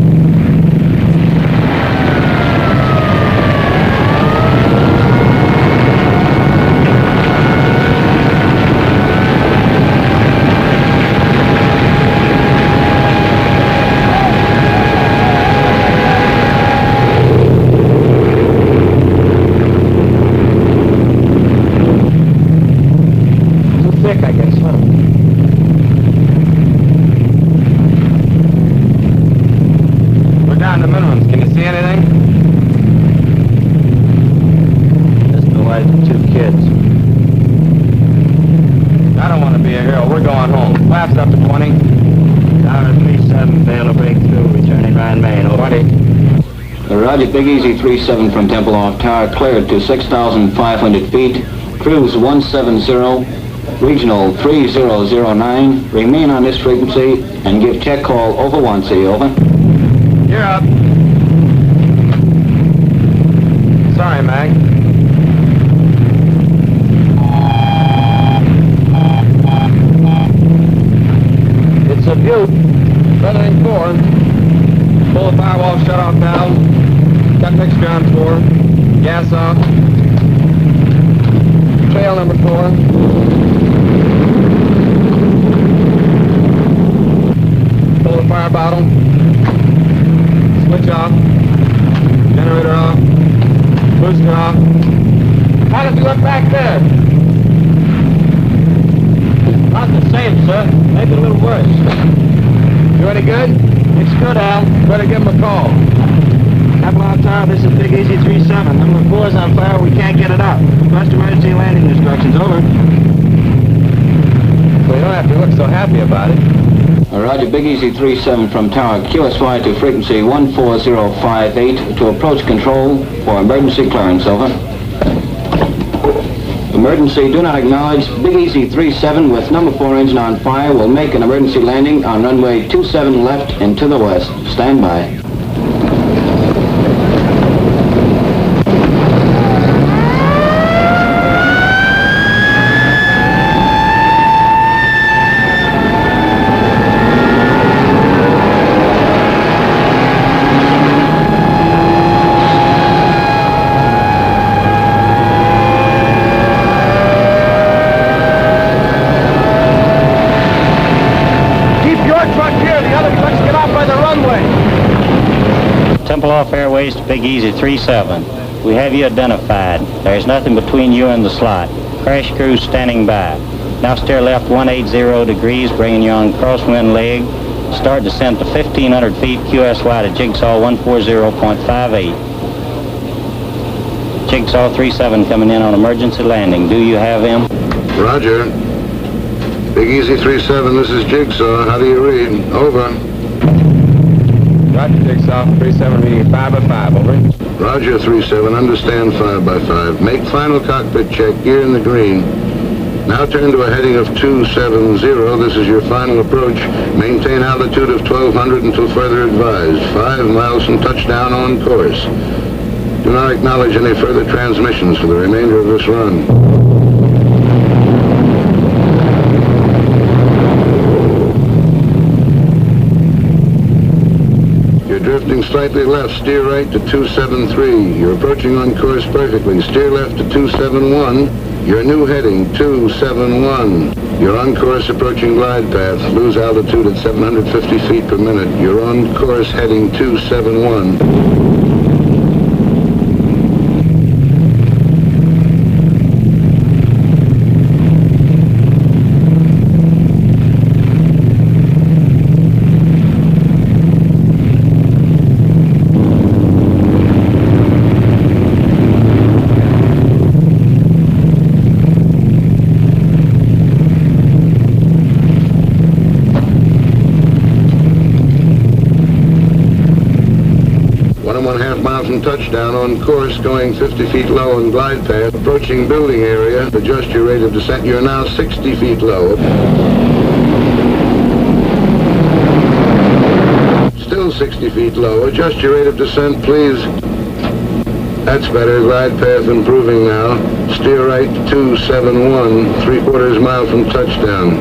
Flaps up to 20. Tower 3-7, fail to break through, returning right main, over. 20. Roger, Big Easy 3-7 from Tempelhof Tower, cleared to 6,500 feet, cruise 170, regional 3009, remain on this frequency, and give check call over 1C, over. You're up. Sorry, Mag. It's a Butte, running 4. Pull the firewall shut-off valve. Cut mixture on 4. Gas off. Trail number 4. Pull the fire bottle. Switch off. Generator off. Booster off. How does it look back there? Not the same, sir. Maybe a little worse. You any good? It's good, Al. Better give him a call. Tempelhof Tower, this is Big Easy 3-7. Number 4 is on fire. We can't get it up. Request emergency landing instructions. Over. Well, you don't have to look so happy about it. Roger, Big Easy 3-7 from Tower, QSY to frequency 14058 to approach control for emergency clearance, over. Emergency, do not acknowledge. Big Easy 3-7 with number 4 engine on fire will make an emergency landing on runway 27 left and to the west. Stand by. Templeoff Airways to Big Easy 37. We have you identified. There is nothing between you and the slot. Crash crew standing by. Now steer left 180 degrees, bringing you on crosswind leg. Start descent to 1,500 feet, QSY to Jigsaw 140.58. Jigsaw 37 coming in on emergency landing. Do you have him? Roger. Big Easy 37, this is Jigsaw. How do you read? Over. Roger, Jigsaw. 37 reading 5 by 5, over. Roger, 37. Understand 5 by 5. Make final cockpit check. Gear in the green. Now turn to a heading of 270. This is your final approach. Maintain altitude of 1,200 until further advised. 5 miles from touchdown on course. Do not acknowledge any further transmissions for the remainder of this run. You're drifting slightly left. Steer right to 273. You're approaching on course perfectly. Steer left to 271. Your new heading, 271. You're on course approaching glide path. Lose altitude at 750 feet per minute. You're on course heading 271. Touchdown on course, going 50 feet low on glide path. Approaching building area. Adjust your rate of descent. You're now 60 feet low. Still 60 feet low. Adjust your rate of descent, please. That's better. Glide path improving now. Steer right 271, 3/4 mile from touchdown.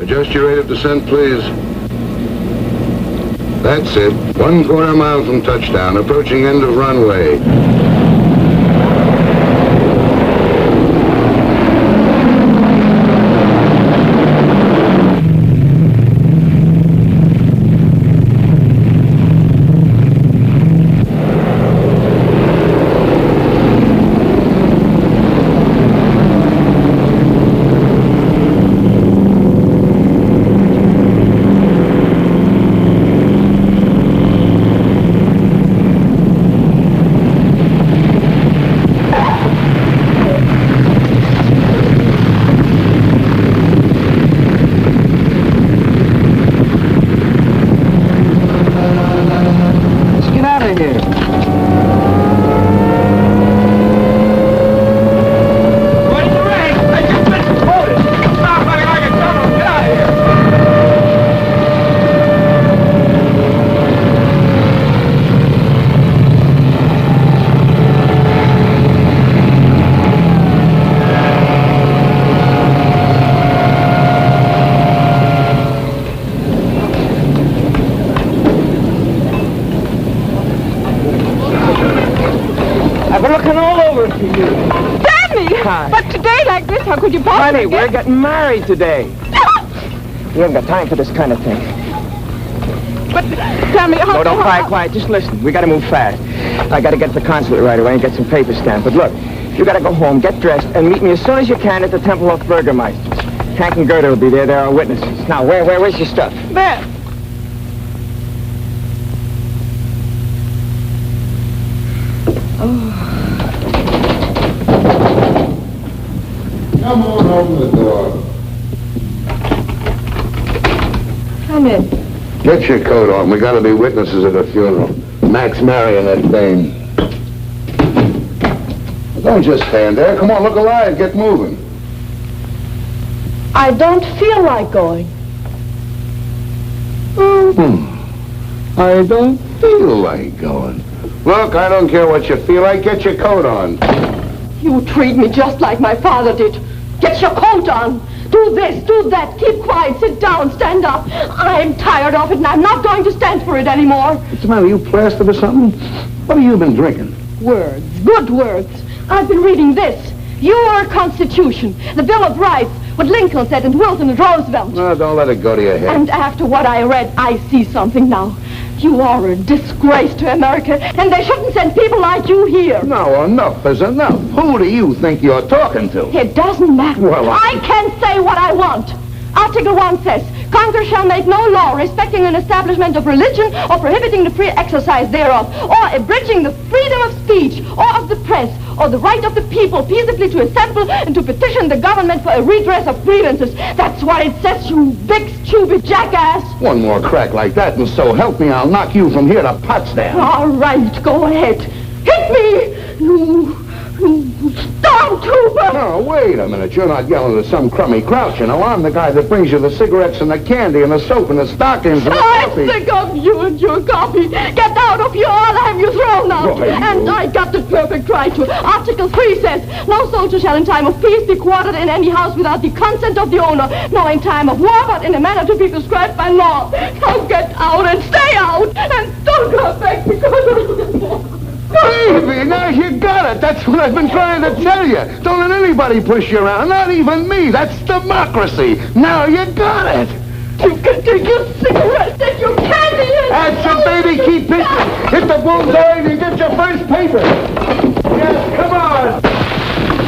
Adjust your rate of descent, please. That's it. 1/4 mile from touchdown. Approaching end of runway. Could you possibly Honey, we're getting married today. We haven't got time for this kind of thing. But tell me, No, don't quiet. Just listen. We got to move fast. I got to get to the consulate right away and get some papers stamped. But look, you got to go home, get dressed, and meet me as soon as you can at the Templehof Burgermeister's. Hank and Gerda will be there. They're our witnesses. Now, where's your stuff? There. Oh. Come on, open the door. Come in. Get your coat on. We gotta be witnesses at a funeral. Max marrying that dame. Don't just stand there. Come on, look alive. Get moving. I don't feel like going. I don't feel like going. Look, I don't care what you feel like. Get your coat on. You treat me just like my father did. Get your coat on. Do this, do that. Keep quiet. Sit down. Stand up. I'm tired of it, and I'm not going to stand for it anymore. What's the matter? You plastered or something? What have you been drinking? Words. Good words. I've been reading this. Your Constitution, the Bill of Rights, what Lincoln said and Wilson and Roosevelt. No, don't let it go to your head. And after what I read, I see something now. You are a disgrace to America, and they shouldn't send people like you here. No, enough is enough. Who do you think you're talking to? It doesn't matter. Well, I can say what I want. Article 1 says, Congress shall make no law respecting an establishment of religion or prohibiting the free exercise thereof, or abridging the freedom of speech or of the press, or the right of the people peaceably to assemble and to petition the government for a redress of grievances. That's what it says, you big, stupid jackass. One more crack like that, and so help me, I'll knock you from here to Potsdam. All right, go ahead. Hit me, you stormtrooper! No, wait a minute. You're not yelling at some crummy grouch, you know. I'm the guy that brings you the cigarettes and the candy and the soap and the stockings and the I'm coffee. sick of you and your coffee. Get out of here, I'll have you thrown out. Right, And I got the perfect right to. Article 3 says, no soldier shall in time of peace be quartered in any house without the consent of the owner, nor in time of war, but in a manner to be prescribed by law. Now get out and stay out, and don't come back because of the Baby, now you got it. That's what I've been trying to tell you. Don't let anybody push you around, not even me. That's democracy. Now you got it. You can take your cigarettes and your candy and... That's it, baby. Keep hitting. Hit the bullseye and you get your first paper. Yes, come on.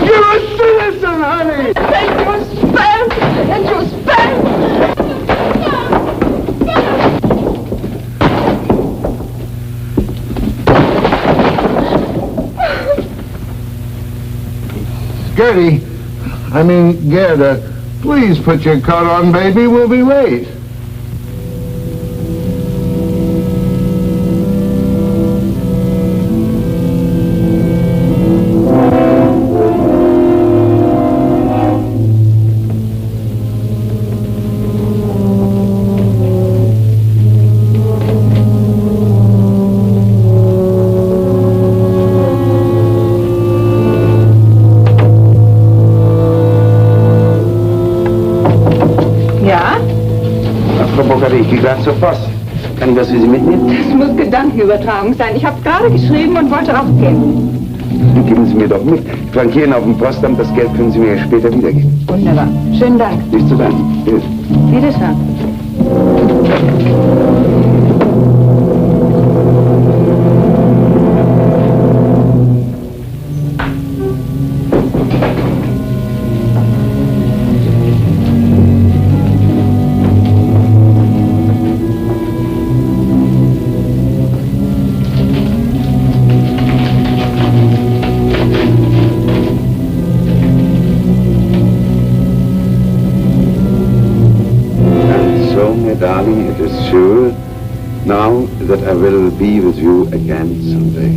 You're a citizen, honey. Take your spam and your spam. Gerda, please put your coat on, baby. We'll be late. Ich gehe gleich zur Post. Kann ich was für Sie mitnehmen? Das muss Gedankenübertragung sein. Ich habe gerade geschrieben und wollte rausgehen. Geben Sie mir doch mit. Flankieren auf dem Postamt, das Geld können Sie mir später wiedergeben. Wunderbar. Schönen Dank. Nicht zu danken. Bitte. Wiederschauen. Darling, it is sure now that I will be with you again someday.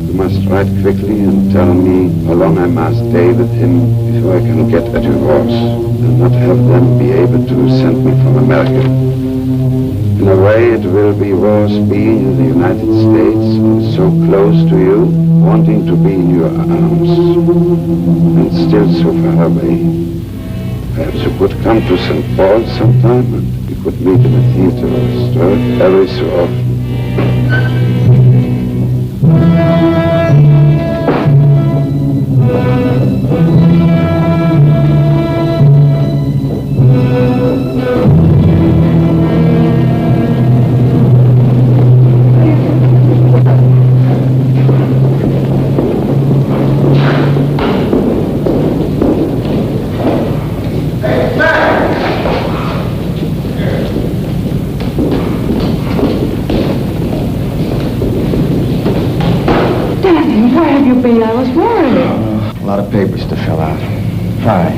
You must write quickly and tell me how long I must stay with him before I can get a divorce and not have them be able to send me from America. In a way, it will be worse being in the United States, so close to you, wanting to be in your arms, and still so far away. Perhaps you could come to St. Paul sometime and we could meet in a theater or store every so often. I was worried. A lot of papers to fill out. Hi.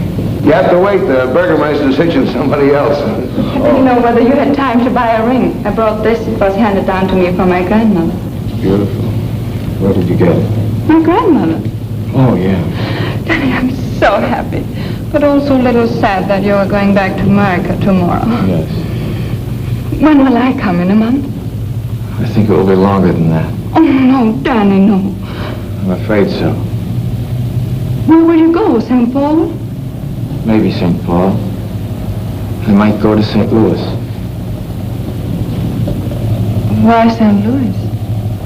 You have to wait. The Burgermeister's hitching somebody else. I didn't know whether you had time to buy a ring. I brought this. It was handed down to me from my grandmother. Beautiful. Where did you get it? My grandmother. Oh, yeah. Daddy, I'm so happy. But also a little sad that you are going back to America tomorrow. Yes. When will I come? In a month? I think it will be longer than that. Oh, no, Danny, no. I'm afraid so. Where will you go? St. Paul? Maybe St. Paul. I might go to St. Louis. Why St. Louis?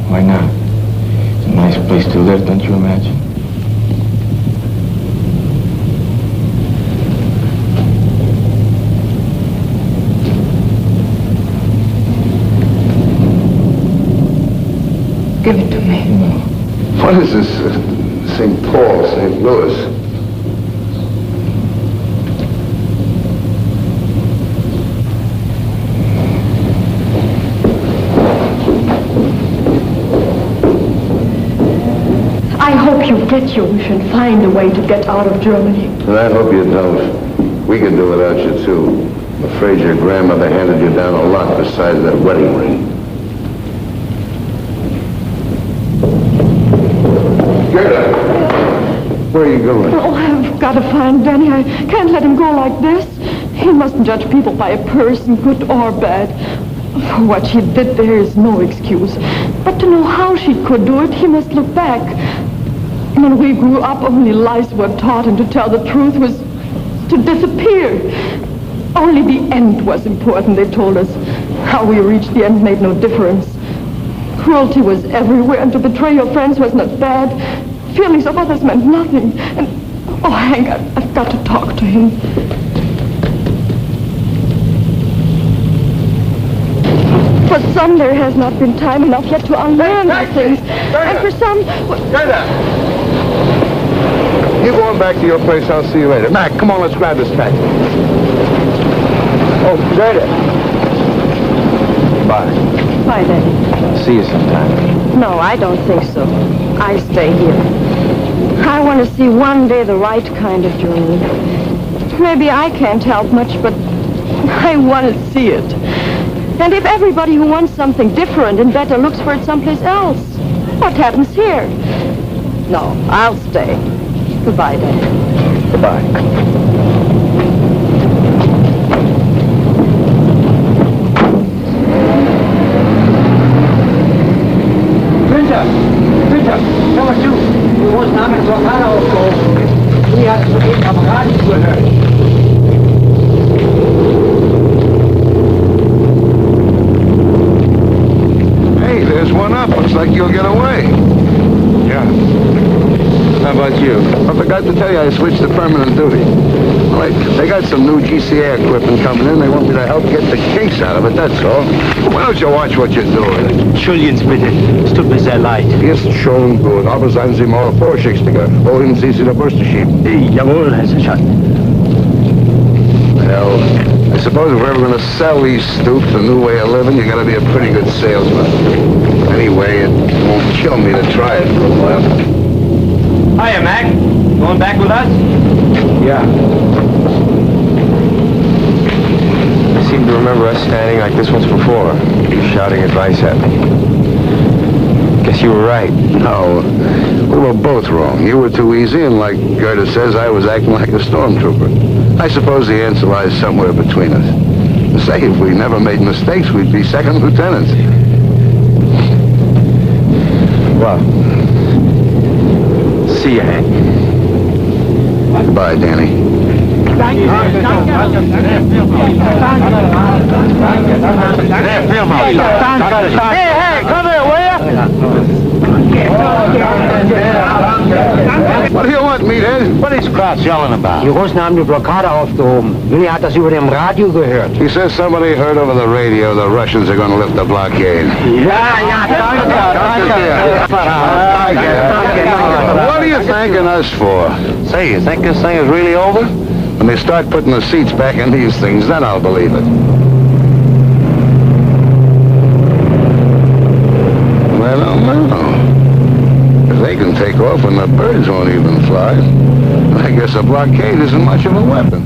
Why not? It's a nice place to live, don't you imagine? What is this? St. Paul, St. Louis. I hope you get your wish and find a way to get out of Germany. And I hope you don't. We can do without you, too. I'm afraid your grandmother handed you down a lot besides that wedding ring. Gerda! Where are you going? Oh, I've got to find Danny. I can't let him go like this. He mustn't judge people by a person, good or bad. For what she did, there is no excuse. But to know how she could do it, he must look back. When we grew up, only lies were taught, and to tell the truth was to disappear. Only the end was important, they told us. How we reached the end made no difference. Cruelty was everywhere, and to betray your friends was not bad. Feelings of others meant nothing. And, oh, Hank, I've got to talk to him. For some, there has not been time enough yet to unlearn these things. And for some... You going back to your place, I'll see you later. Mac, come on, let's grab this taxi. Oh, Gerda. Bye. Bye, Daddy. See you sometime. No, I don't think so. I stay here. I want to see one day the right kind of Germany. Maybe I can't help much, but I want to see it. And if everybody who wants something different and better looks for it someplace else, what happens here? No, I'll stay. Goodbye, Daddy. Goodbye. Günther, hör mal zu. Wir mussten haben einen Blockade aufgehoben. Die hat soeben am Radio gehört. Hey, there's one up. Looks like you'll get away. Yeah. How about you? I forgot to tell you I switched to permanent duty. Wait, they got some new GCA equipment coming in. They want me to help get the kinks out of it, that's all. Why don't you watch what you're doing? Entschuldigen Sie bitte. Es tut mir sehr leid. Ist schon gut, aber seien Sie mal vorsichtiger. Wohin Sie sich der Bürste schieben? Jawohl, Herr Sergeant. Well, I suppose if we're ever going to sell these stoops a new way of living, you got to be a pretty good salesman. Anyway, it won't kill me to try it for a while. Hiya, Mac. Going back with us? Yeah. I seem to remember us standing like this once before, shouting advice at me. Guess you were right. No, we were both wrong. You were too easy, and like Gerda says, I was acting like a stormtrooper. I suppose the answer lies somewhere between us. Say, if we never made mistakes, we'd be second lieutenants. Well, see you, Hank. Goodbye, Danny. Hey, come here, will you? What do you want, meathead? What is Kraus yelling about? Die Russen haben die Blockade aufgehoben. Willi hat das über dem Radio gehört. He says somebody heard over the radio the Russians are going to lift the blockade. What are you thanking us for? Say, you think this thing is really over? When they start putting the seats back in these things, then I'll believe it. Well, no. If they can take off when the birds won't even fly, I guess a blockade isn't much of a weapon.